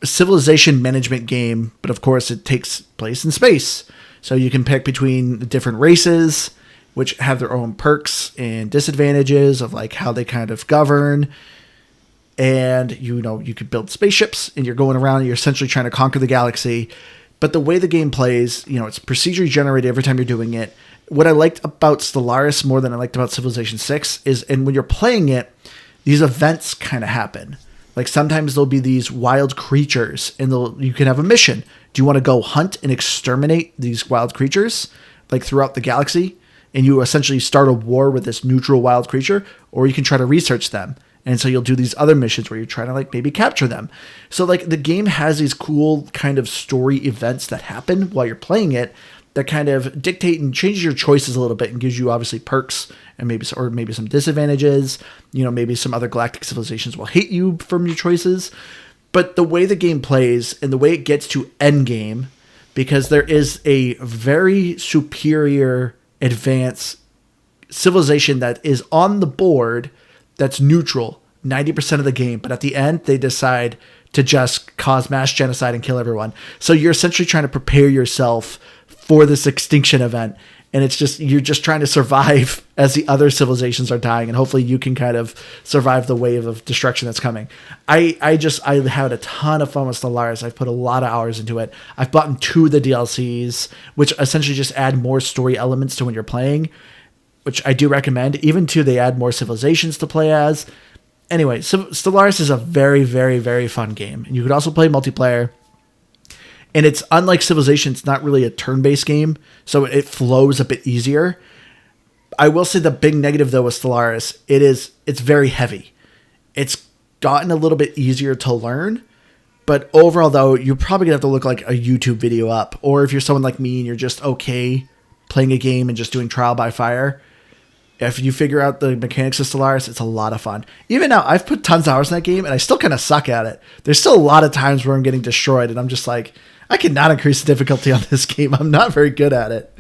civilization management game, but of course it takes place in space. So you can pick between the different races, which have their own perks and disadvantages of like how they kind of govern. And you could build spaceships and you're going around and you're essentially trying to conquer the galaxy. But the way the game plays, it's procedurally generated every time you're doing it. What I liked about Stellaris more than I liked about Civilization 6 is, and when you're playing it, these events kind of happen. Like sometimes there'll be these wild creatures and you can have a mission. Do you want to go hunt and exterminate these wild creatures like throughout the galaxy? And you essentially start a war with this neutral wild creature, or you can try to research them. And so you'll do these other missions where you're trying to like maybe capture them. So like the game has these cool kind of story events that happen while you're playing it that kind of dictate and changes your choices a little bit and gives you obviously perks and maybe some disadvantages. Maybe some other galactic civilizations will hate you from your choices. But the way the game plays and the way it gets to end game, because there is a very superior advanced civilization that is on the board that's neutral 90% of the game, but at the end they decide to just cause mass genocide and kill everyone. So you're essentially trying to prepare yourself for this extinction event, and you're just trying to survive as the other civilizations are dying, and hopefully you can kind of survive the wave of destruction that's coming. I had a ton of fun with Stellaris. I've put a lot of hours into it. I've bought 2 of the DLCs, which essentially just add more story elements to when you're playing, which I do recommend. Even too, they add more civilizations to play as. Anyway, Stellaris is a very, very, very fun game. And you could also play multiplayer. And it's unlike Civilization, it's not really a turn-based game, so it flows a bit easier. I will say the big negative, though, with Stellaris, it's very heavy. It's gotten a little bit easier to learn, but overall, though, you're probably going to have to look like a YouTube video up. Or if you're someone like me and you're just okay playing a game and just doing trial by fire, if you figure out the mechanics of Stellaris, it's a lot of fun. Even now, I've put tons of hours in that game, and I still kind of suck at it. There's still a lot of times where I'm getting destroyed, and I'm just like, I cannot increase the difficulty on this game. I'm not very good at it.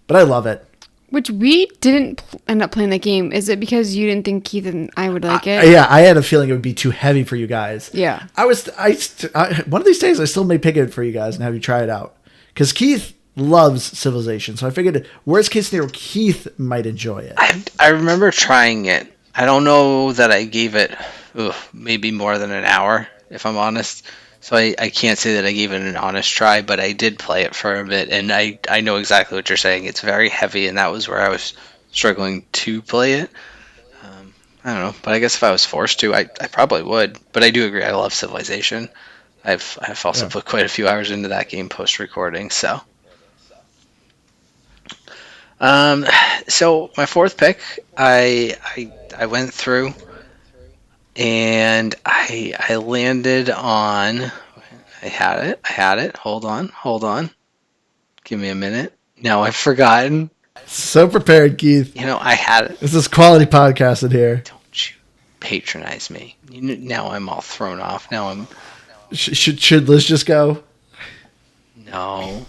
But I love it. Which we didn't end up playing that game. Is it because you didn't think Keith and I would like it? Yeah, I had a feeling it would be too heavy for you guys. Yeah. One of these days, I still may pick it for you guys and have you try it out. Because Keith loves Civilization. So I figured, worst case scenario, Keith might enjoy it. I remember trying it. I don't know that I gave it maybe more than an hour, if I'm honest. So I can't say that I gave it an honest try, but I did play it for a bit, and I know exactly what you're saying. It's very heavy, and that was where I was struggling to play it. I don't know, but I guess if I was forced to, I probably would. But I do agree, I love Civilization. I've also put quite a few hours into that game post-recording, so. So my 4th pick, I went through, and I landed on. I had it. Hold on. Give me a minute. Now I've forgotten. So prepared, Keith. I had it. This is quality podcasting here. Don't you patronize me. Now I'm all thrown off. Now I'm. Should Liz just go? No.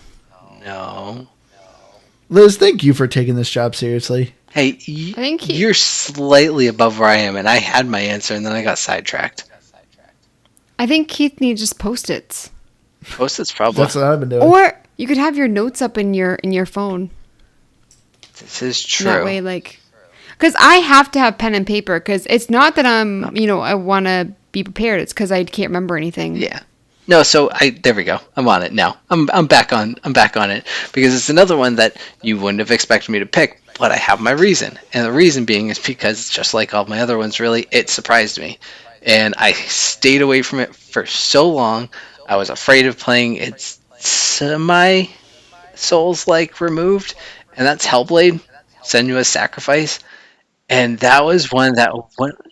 Liz, thank you for taking this job seriously. Hey, you're slightly above where I am, and I had my answer, and then I got sidetracked. I think Keith needs just Post-its. Post-its, probably. That's what I've been doing. Or you could have your notes up in your phone. This is true. That way, because I have to have pen and paper, because it's not that I want to be prepared. It's because I can't remember anything. Yeah. No, so there we go. I'm on it now. I'm back on it, because it's another one that you wouldn't have expected me to pick, but I have my reason. And the reason being is because, just like all my other ones, really, it surprised me. And I stayed away from it for so long. I was afraid of playing its semi Souls-like removed, and that's Hellblade: Senua's Sacrifice. And that was one that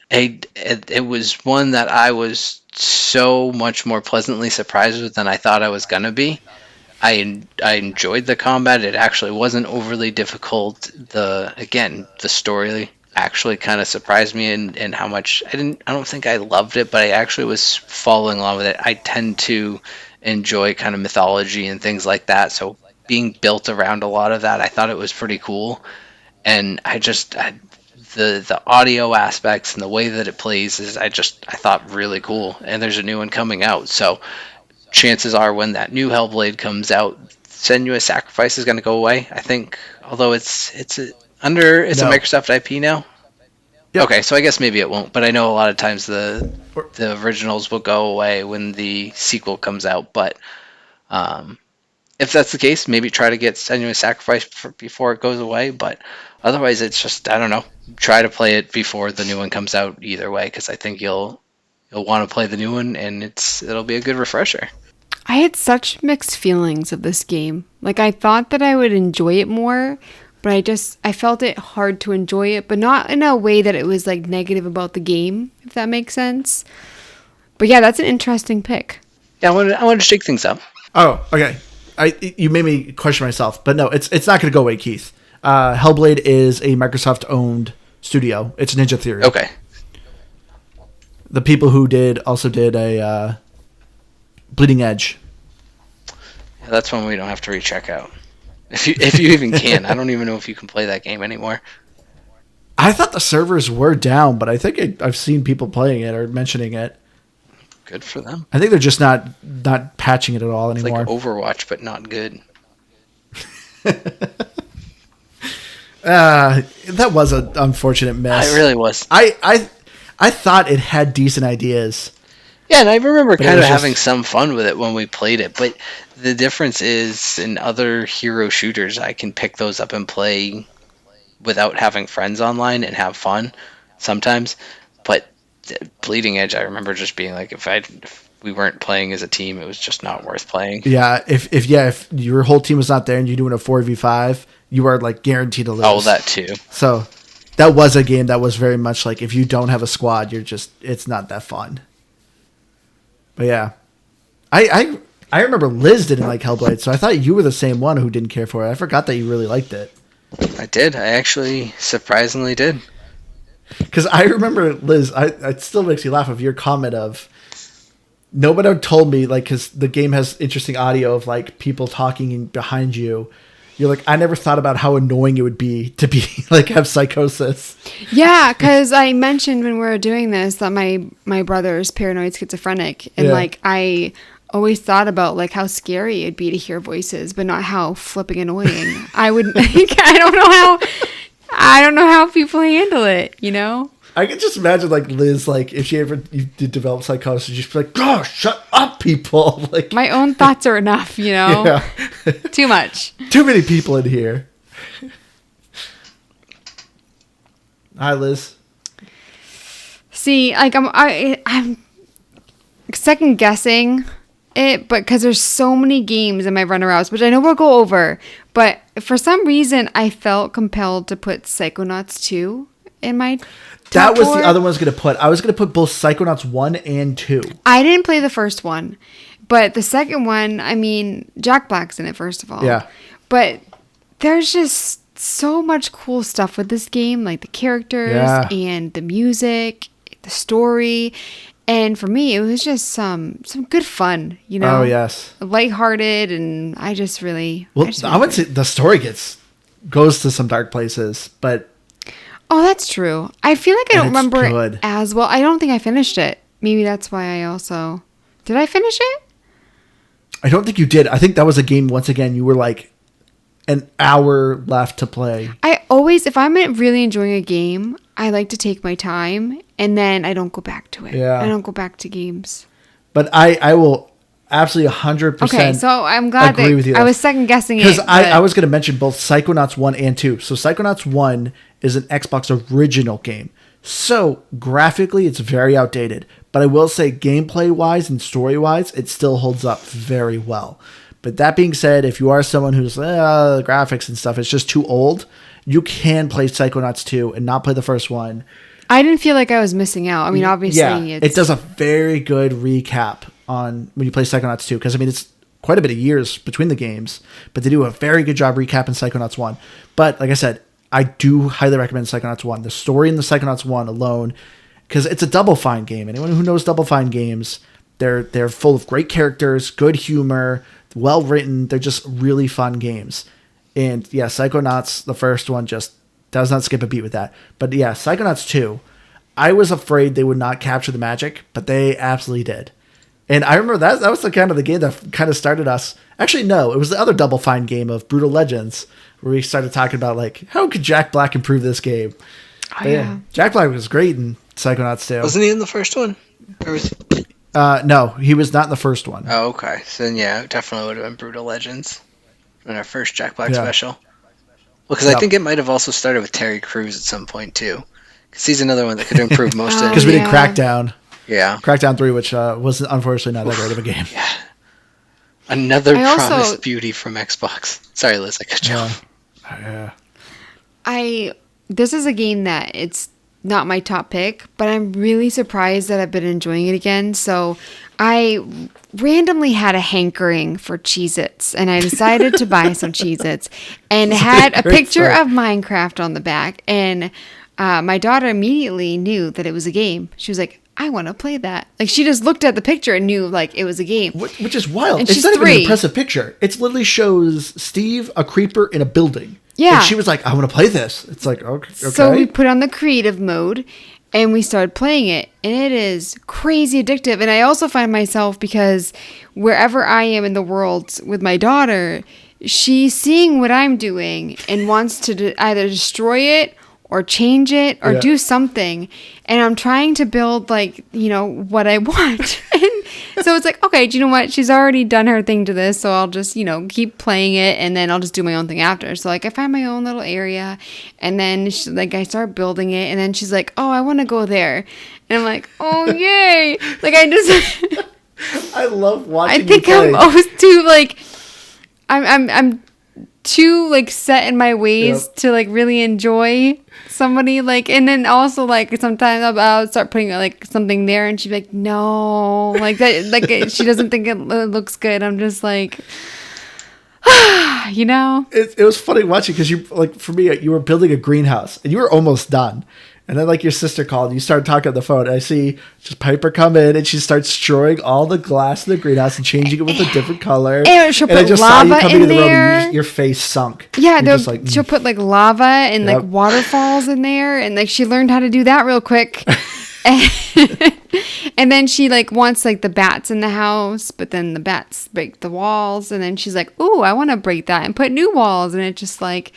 it was one that I was so much more pleasantly surprised with than I thought I was gonna be. I enjoyed the combat. It actually wasn't overly difficult. The story actually kind of surprised me in how much I don't think I loved it, but I actually was following along with it. I tend to enjoy kind of mythology and things like that, so being built around a lot of that. I thought it was pretty cool, and the audio aspects and the way that it plays is I thought really cool. And there's a new one coming out, so chances are when that new Hellblade comes out, Senua's Sacrifice is going to go away. I think, although it's a Microsoft IP now. Yep. Okay, so I guess maybe it won't, but I know a lot of times the originals will go away when the sequel comes out. But if that's the case, maybe try to get Senua's Sacrifice before it goes away. But otherwise, it's just, I don't know. Try to play it before the new one comes out either way, because I think you'll want to play the new one, and it'll be a good refresher. I had such mixed feelings of this game. Like, I thought that I would enjoy it more, but I felt it hard to enjoy it, but not in a way that it was like negative about the game, if that makes sense. But yeah, that's an interesting pick. Yeah, I want to shake things up. Oh, okay. You made me question myself, but no, it's not going to go away, Keith. Hellblade is a Microsoft-owned studio. It's Ninja Theory. Okay. The people who also did a Bleeding Edge. Yeah, that's one we don't have to recheck out. If you even can. I don't even know if you can play that game anymore. I thought the servers were down, but I think I've seen people playing it or mentioning it. Good for them. I think they're just not patching it at all anymore. It's like Overwatch, but not good. That was an unfortunate miss. It really was. I thought it had decent ideas. Yeah, and I remember kind of having some fun with it when we played it, but the difference is in other hero shooters, I can pick those up and play without having friends online and have fun sometimes. But Bleeding Edge, I remember just being like, if we weren't playing as a team, it was just not worth playing. Yeah, if your whole team was not there and you're doing a 4v5, you are like guaranteed to lose. Oh, that too. So that was a game that was very much like, if you don't have a squad, it's not that fun. But yeah, I remember Liz didn't like Hellblade, so I thought you were the same one who didn't care for it. I forgot that you really liked it. I did. I actually surprisingly did. Because I remember, Liz, it still makes me laugh of your comment of, nobody told me, like, because the game has interesting audio of, like, people talking behind you. You're like, I never thought about how annoying it would be to be, like, have psychosis. Yeah, because I mentioned when we were doing this that my brother's paranoid schizophrenic. And, like, I always thought about, like, how scary it'd be to hear voices, but not how flipping annoying. I would, like, I don't know how people handle it, you know? I could just imagine, like, Liz, like, if she ever did develop psychosis, she'd be like, "Oh, shut up, people!" Like, my own thoughts are enough, you know. Yeah. Too much. Too many people in here. Hi, Liz. See, like, I'm second guessing it, but because there's so many games in my runner-ups, which I know we'll go over, but for some reason I felt compelled to put Psychonauts 2 in my. That was the other one I was going to put. I was going to put both Psychonauts 1 and 2. I didn't play the first one. But the second one, I mean, Jack Black's in it, first of all. Yeah. But there's just so much cool stuff with this game. Like the characters and the music, the story. And for me, it was just some good fun, you know? Oh, yes. Lighthearted, and I just really... Well, I would say the story goes to some dark places, but... Oh, that's true. I feel like I don't remember it as well. I don't think I finished it. Maybe that's why I also... Did I finish it? I don't think you did. I think that was a game, once again, you were like an hour left to play. I always, if I'm really enjoying a game, I like to take my time, and then I don't go back to it. Yeah. I don't go back to games. But I will absolutely 100% okay, so I'm glad agree with you. I was second guessing it. Because I was going to mention both Psychonauts 1 and 2. So Psychonauts 1 is an Xbox original game. So graphically, it's very outdated. But I will say gameplay-wise and story-wise, it still holds up very well. But that being said, if you are someone who's the graphics and stuff, it's just too old, you can play Psychonauts 2 and not play the first one. I didn't feel like I was missing out. I mean, obviously, it does a very good recap on when you play Psychonauts 2, because I mean, it's quite a bit of years between the games, but they do a very good job recapping Psychonauts 1. But like I said, I do highly recommend Psychonauts 1. The story in the Psychonauts 1 alone, because it's a Double Fine game. Anyone who knows Double Fine games, they're full of great characters, good humor. well written. They're just really fun games. And yeah, Psychonauts, the first one, just does not skip a beat with that. But yeah, Psychonauts 2, I was afraid they would not capture the magic, but they absolutely did. And I remember that was the kind of the game that kind of started us. Actually, no, it was the other Double Fine game of Brutal Legends, where we started talking about, like, how could Jack Black improve this game? Oh, yeah. Jack Black was great in Psychonauts 2. Wasn't he in the first one? Or was... No, he was not in the first one. Oh, okay. So then, yeah, it definitely would have been Brutal Legends in our first Jack Black special. Well, because I think it might have also started with Terry Crews at some point, too. Because he's another one that could improve most of it. Because we did Crackdown. Yeah. Crackdown 3, which was unfortunately not that great of a game. Yeah. Another promised beauty from Xbox. Sorry, Liz, I cut you off. Yeah. This is a game that it's not my top pick, but I'm really surprised that I've been enjoying it again. So I randomly had a hankering for Cheez-Its, and I decided to buy some Cheez-Its, and had a picture of Minecraft on the back. And my daughter immediately knew that it was a game. She was like, I want to play that. Like, she just looked at the picture and knew, like, it was a game. Which is wild. And it's not 3. even an impressive picture. It literally shows Steve, a creeper, in a building. Yeah. And she was like, I want to play this. It's like, okay. So we put on the creative mode, and we started playing it, and it is crazy addictive. And I also find myself, because wherever I am in the world with my daughter, she's seeing what I'm doing and wants to either destroy it or change it or do something. And I'm trying to build, like, what I want. And so it's like, okay, do you know what? She's already done her thing to this, so I'll just, keep playing it, and then I'll just do my own thing after. So, like, I find my own little area, and then, I start building it, and then she's like, oh, I want to go there. And I'm like, oh, yay. Like, I just... I love watching I think you play. I'm always too, like... I'm too, like, set in my ways to, like, really enjoy somebody, like, and then also, like, sometimes I'll start putting, like, something there, and she'd be like, no, like, that, like, she doesn't think it looks good. I'm just like, It was funny watching, because you, like, for me, you were building a greenhouse, and you were almost done. And then, like, your sister called, and you started talking on the phone. And I see just Piper come in, and she starts destroying all the glass in the greenhouse and changing it with a different color. And she'll put I just lava saw you come in into the room, there. and your face sunk. Yeah, You're just like, she'll put, like, lava and, like, waterfalls in there. And, like, she learned how to do that real quick. And then she, like, wants, like, the bats in the house, but then the bats break the walls. And then she's like, ooh, I want to break that and put new walls. And it's just like,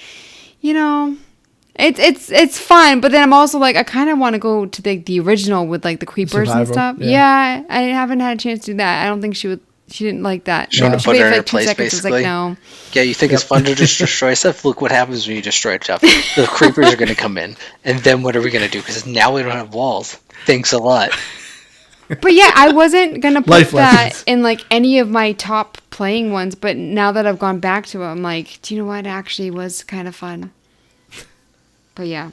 It's fun, but then I'm also like, I kind of want to go to the original with, like, the creepers and stuff. Yeah, I haven't had a chance to do that. I don't think she didn't like that. She wanted to put her in her place, basically. basically. Like, no. Yeah, you think it's fun to just destroy stuff? Look what happens when you destroy stuff. The creepers are going to come in, and then what are we going to do? Because now we don't have walls. Thanks a lot. But yeah, I wasn't going to put that in, like, any of my top playing ones, but now that I've gone back to it, I'm like, do you know what? It actually was kind of fun. But yeah,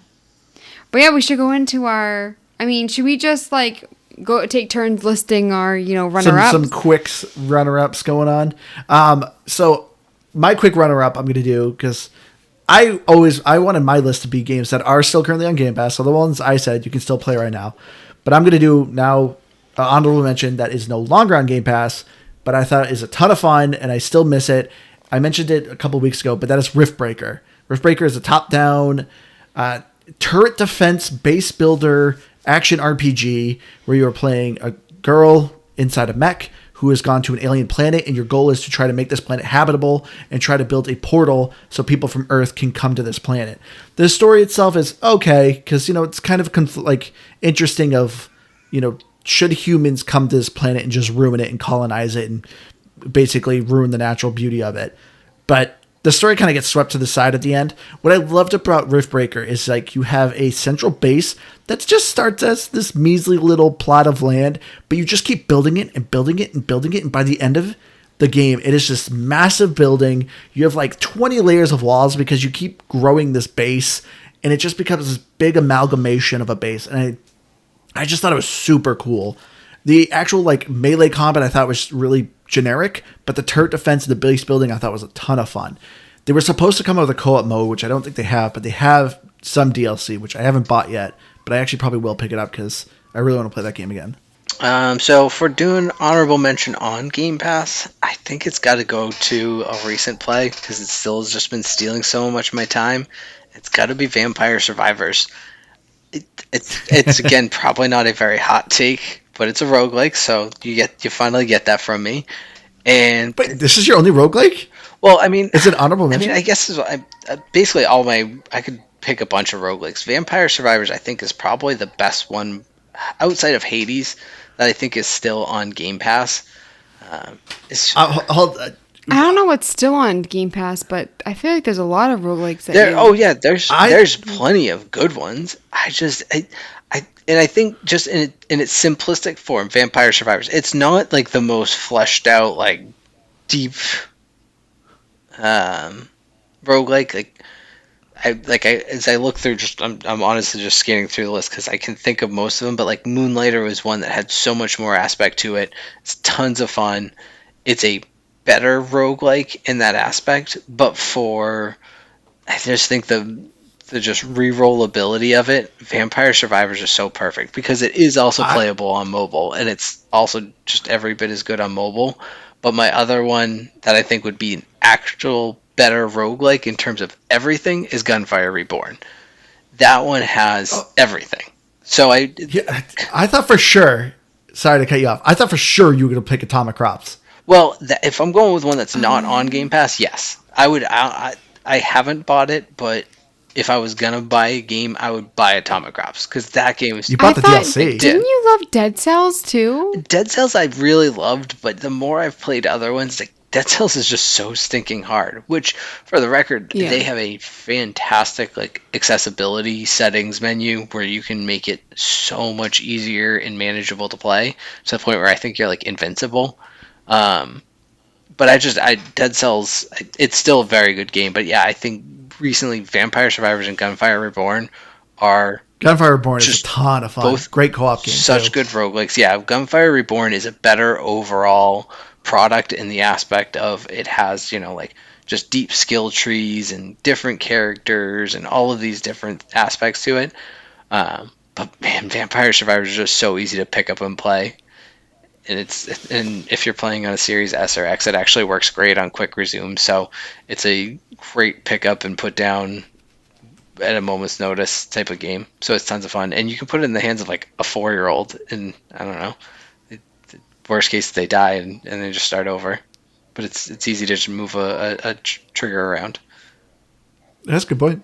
we should go into our, should we just, like, go take turns listing our, runner-ups? Some quick runner-ups going on. So my quick runner-up I'm going to do, because I wanted my list to be games that are still currently on Game Pass. So the ones I said you can still play right now. But I'm going to do now honorable mention that is no longer on Game Pass, but I thought is a ton of fun, and I still miss it. I mentioned it a couple weeks ago, but that is Riftbreaker. Riftbreaker is a top-down... turret defense base builder action RPG where you are playing a girl inside a mech who has gone to an alien planet, and your goal is to try to make this planet habitable and try to build a portal so people from Earth can come to this planet. The story itself is okay, because, it's kind of interesting of, should humans come to this planet and just ruin it and colonize it and basically ruin the natural beauty of it. But the story kind of gets swept to the side at the end. What I loved about Riftbreaker is, like, you have a central base that just starts as this measly little plot of land, but you just keep building it and building it and building it. And by the end of the game, it is just massive building. You have, like, 20 layers of walls because you keep growing this base, and it just becomes this big amalgamation of a base. And I just thought it was super cool. The actual, like, melee combat I thought was really generic, but the turret defense and the base building I thought was a ton of fun. They were supposed to come out with a co-op mode, which I don't think they have, but they have some DLC, which I haven't bought yet, but I actually probably will pick it up because I really want to play that game again. So for doing honorable mention on Game Pass, I think it's got to go to a recent play because it still has just been stealing so much of my time. It's got to be Vampire Survivors. It's again probably not a very hot take, but it's a roguelike, so you finally get that from me. And Wait, this is your only roguelike? well, I mean, Is it honorable I mention? mean, I guess basically I could pick a bunch of roguelikes. Vampire Survivors, I think, is probably the best one outside of Hades that I think is still on Game Pass. It's Hold, I don't know what's still on Game Pass, but I feel like there's a lot of roguelikes that there. you... Oh yeah, there's I- there's plenty of good ones. I think just in its simplistic form, Vampire Survivors. It's not like the most fleshed out, like deep roguelike. As I look through, just I'm honestly just scanning through the list because I can think of most of them. But like Moonlighter was one that had so much more aspect to it. It's tons of fun. It's a better roguelike in that aspect, but I just think the just re-rollability of it, Vampire Survivors is so perfect because it is also playable on mobile, and it's also just every bit as good on mobile. But my other one that I think would be an actual better roguelike in terms of everything is Gunfire Reborn. That one has everything. So yeah, I thought for sure. Sorry to cut you off. I thought for sure you were going to pick Atomic Crops. well, if I'm going with one that's not on Game Pass, yes, I would. I haven't bought it, but if I was gonna buy a game, I would buy Atomic Crops because that game is You bought the thought, DLC. Didn't you love Dead Cells too? Dead Cells I really loved, but the more I've played other ones, like Dead Cells is just so stinking hard. Which, for the record, Yeah. they have a fantastic like accessibility settings menu where you can make it so much easier and manageable to play to the point where I think you're like invincible. But Dead Cells, it's still a very good game. But yeah, I think recently Vampire Survivors and Gunfire Reborn are Gunfire Reborn is a Just ton of fun. both Great co-op game. such too. good roguelikes. Yeah, Gunfire Reborn is a better overall product in the aspect of it has, like just deep skill trees and different characters and all of these different aspects to it. But man, Vampire Survivors is just so easy to pick up and play. And if you're playing on a Series S or X, it actually works great on quick resume. So it's a great pick up and put down at a moment's notice type of game. So it's tons of fun, and you can put it in the hands of like a 4-year-old, and I don't know. Worst case, they die and they just start over. But it's easy to just move a trigger around. That's a good point.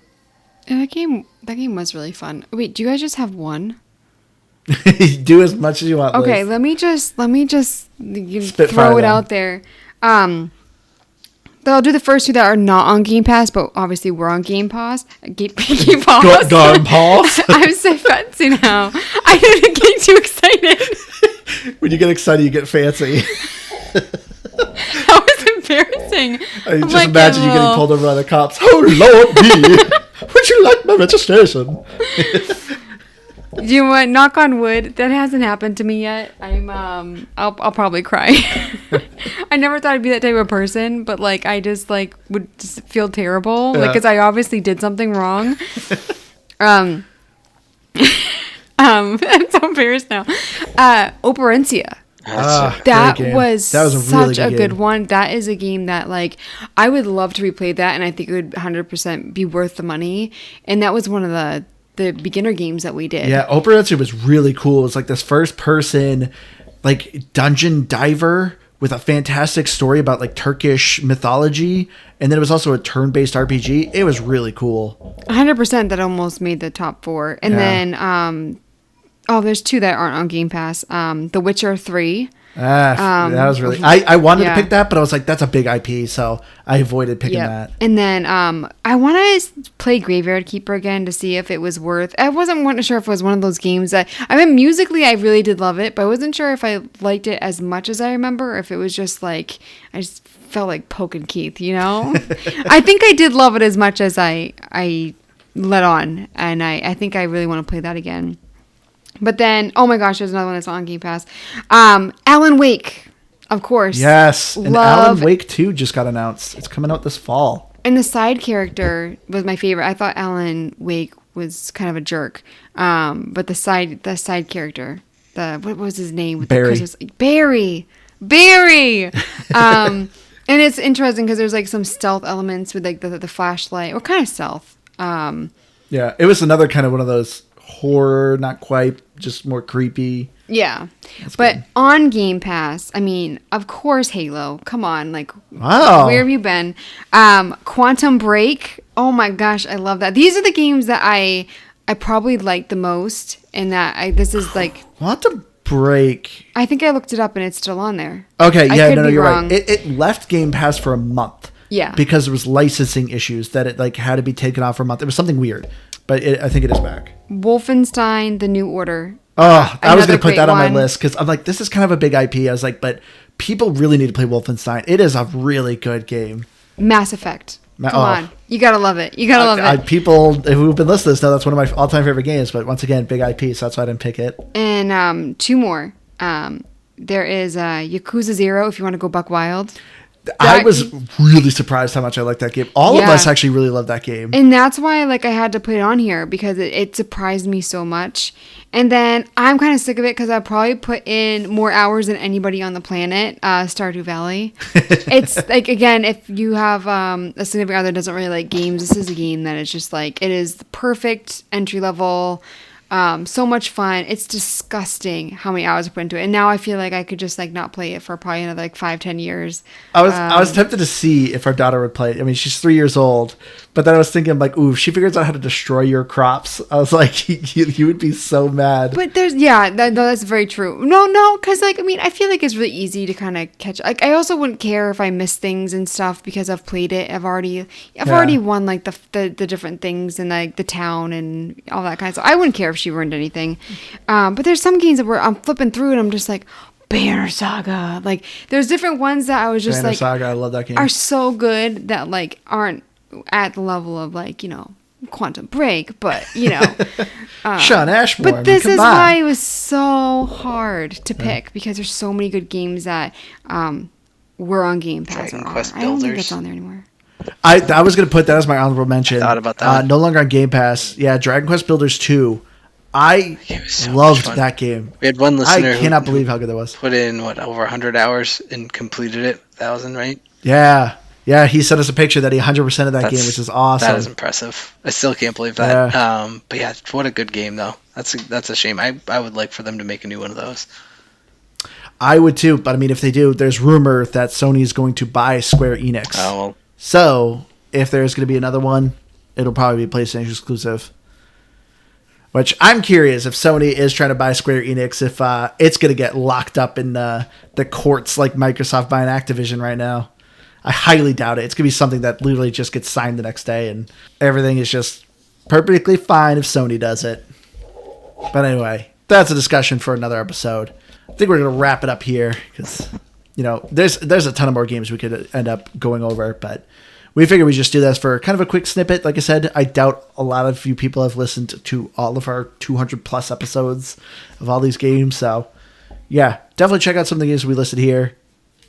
And that game was really fun. Wait, do you guys just have one? Do as much as you want. Okay, Liz. let me just Spitfire throw it them. out there. I'll do the first two that are not on Game Pass, but obviously we're on Game Pass. Game Pass. Gun Paws. I'm so fancy now. I didn't get too excited. When you get excited, you get fancy. That was embarrassing. I just like, imagine you getting well- pulled over by the cops. Oh Lord, me! Would you like my registration? Do you want knock on wood? That hasn't happened to me yet. I'll probably cry. I never thought I'd be that type of person, but like I just like would just feel terrible, like Yeah. because I obviously did something wrong. I'm so embarrassed now. Operencia. That great game. was That was a really such a good good game. one. That is a game that like I would love to replay that, and I think it would 100% be worth the money. And that was one of the beginner games that we did. Yeah, Operencia was really cool. It was like this first person, like dungeon diver with a fantastic story about like Turkish mythology, and then it was also a turn-based RPG. It was really cool. 100% that almost made the top 4. And Yeah. then, there's 2 that aren't on Game Pass. The Witcher 3. That was really. I wanted yeah. to pick that, but I was like, that's a big IP, so I avoided picking that. And then I want to play Graveyard Keeper again to see if it was worth. I wasn't sure if it was one of those games that. I mean, musically, I really did love it, but I wasn't sure if I liked it as much as I remember. Or if it was just like I just felt like poking Keith, you know. I think I did love it as much as I let on, and I think I really want to play that again. But then, oh my gosh, there's another one that's on Game Pass. Alan Wake, of course. Yes, and Love. Alan Wake 2 just got announced. It's coming out this fall. And the side character was my favorite. I thought Alan Wake was kind of a jerk. But the side character what was his name? With Barry. The Christmas, Barry. And it's interesting because there's like some stealth elements with like the flashlight, or kind of stealth. Yeah, it was another kind of one of those horror, not quite, just more creepy. Yeah. That's But good. on Game Pass, I mean, of course, Halo. Come on, like, Wow. where have you been? Quantum Break. Oh my gosh, I love that. These are the games that I probably like the most, and that this is like, Quantum Break. I think I looked it up and it's still on there. Okay, I yeah, could no, be you're wrong. right. It left Game Pass for a month. Yeah. Because there was licensing issues that it like had to be taken off for a month. It was something weird, but I think it is back. Wolfenstein: The New Order. Oh, I was Another going to put great that on my one. list because I'm like, this is kind of a big IP. I was like, but people really need to play Wolfenstein. It is a really good game. Mass Effect. Come Oh. on, you gotta love it. You gotta love it. People who've been listening to this know that's one of my all-time favorite games. But once again, big IP, so that's why I didn't pick it. And two more. There is Yakuza 0 if you want to go buck wild. I was really surprised how much I liked that game. All of Yeah. us actually really love that game. And that's why like I had to put it on here because it surprised me so much. And then I'm kind of sick of it because I probably put in more hours than anybody on the planet. Stardew Valley. It's like, again, if you have a significant other that doesn't really like games, this is a game that is just like, it is the perfect entry level. So much fun. It's disgusting how many hours I put into it. And now I feel like I could just like not play it for probably another like 5-10 years. I was tempted to see if our daughter would play it. I mean, she's 3 years old, but then I was thinking like, ooh, if she figures out how to destroy your crops, I was like, you would be so mad. But there's, that's very true. No, because like, I mean, I feel like it's really easy to kind of catch. Like, I also wouldn't care if I miss things and stuff because I've played it. I've already won like the different things and like the town and all that kind of stuff. I wouldn't care if she ruined anything. But there's some games that I'm flipping through and I'm just like, Banner Saga. Like, there's different ones that I was just Banner like, Saga, I love that game. are so good that like aren't at the level of like, Quantum Break, but Sean Ashmore. but this come is on. why it was so hard to pick because there's so many good games that were on Game Pass. Dragon or Quest are. I don't think Builders. that's on there anymore. I was going to put that as my honorable mention. I thought about that. No longer on Game Pass. Yeah, Dragon Quest Builders 2. I It was so much loved fun. that game. We had one listener I cannot who believe how good that was. put in over 100 hours and completed it, 1,000, right? Yeah. Yeah, he sent us a picture that he 100% of that game, which is awesome. That is impressive. I still can't believe that. But yeah, what a good game though. That's a shame. I would like for them to make a new one of those. I would too, but I mean, if they do, there's rumor that Sony is going to buy Square Enix. Oh well. So, if there's going to be another one, it'll probably be PlayStation exclusive. Which I'm curious if Sony is trying to buy Square Enix, if it's going to get locked up in the courts like Microsoft buying Activision right now. I highly doubt it. It's going to be something that literally just gets signed the next day, and everything is just perfectly fine if Sony does it. But anyway, that's a discussion for another episode. I think we're going to wrap it up here because, there's a ton of more games we could end up going over, but we figured we'd just do this for kind of a quick snippet. Like I said, I doubt a lot of you people have listened to all of our 200 plus episodes of all these games. So yeah, definitely check out some of the games we listed here.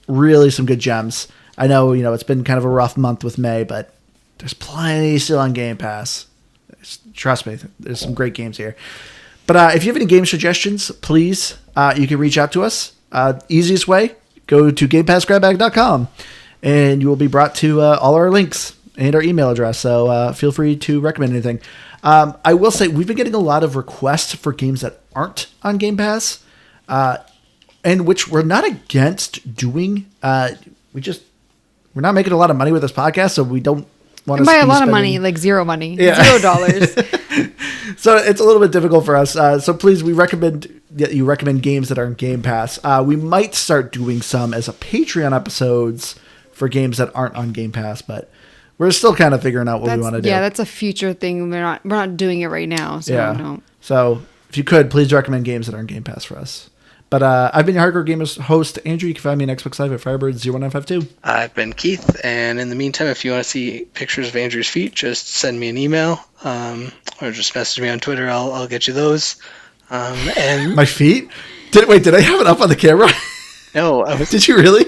Really some good gems. I know, it's been kind of a rough month with May, but there's plenty still on Game Pass. Trust me, there's some great games here. But if you have any game suggestions, please, you can reach out to us. Easiest way, go to GamePassGrabBag.com, and you will be brought to all our links and our email address. So feel free to recommend anything. I will say we've been getting a lot of requests for games that aren't on Game Pass, and which we're not against doing. We're not making a lot of money with this podcast, so we don't want to By a lot of money, like zero money, Yeah. $0. So it's a little bit difficult for us. So please, we recommend that you recommend games that are in Game Pass. We might start doing some as a Patreon episodes for games that aren't on Game Pass, but we're still kind of figuring out what we want to do. Yeah, that's a future thing. We're not doing it right now. So Yeah. don't. So if you could, please recommend games that are in Game Pass for us. But I've been your Hardcore Gamers host, Andrew. You can find me on Xbox Live at Firebird01952. I've been Keith, and in the meantime, if you want to see pictures of Andrew's feet, just send me an email or just message me on Twitter. I'll get you those. And My feet? Did I have it up on the camera? no, I was Did you really?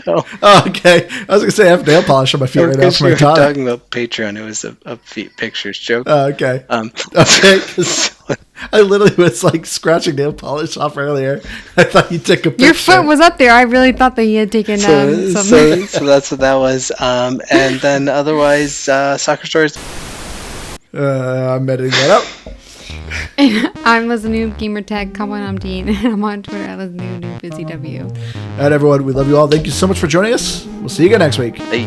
no. Oh, okay. I was going to say I have nail polish on my feet right now Because for you my were daughter. talking about Patreon, it was a feet pictures joke. Oh, okay. Um, Okay. so I literally was like scratching nail polish off earlier. I thought you took a picture. Your foot was up there. I really thought that you had taken some. So that's what that was. And then otherwise, soccer stories. I'm editing that out. I'm Liz Noob, Gamer Tech. Come on, I'm Dean. And I'm on Twitter at Liz Noob, BusyW. All right, everyone. We love you all. Thank you so much for joining us. We'll see you again next week. Hey.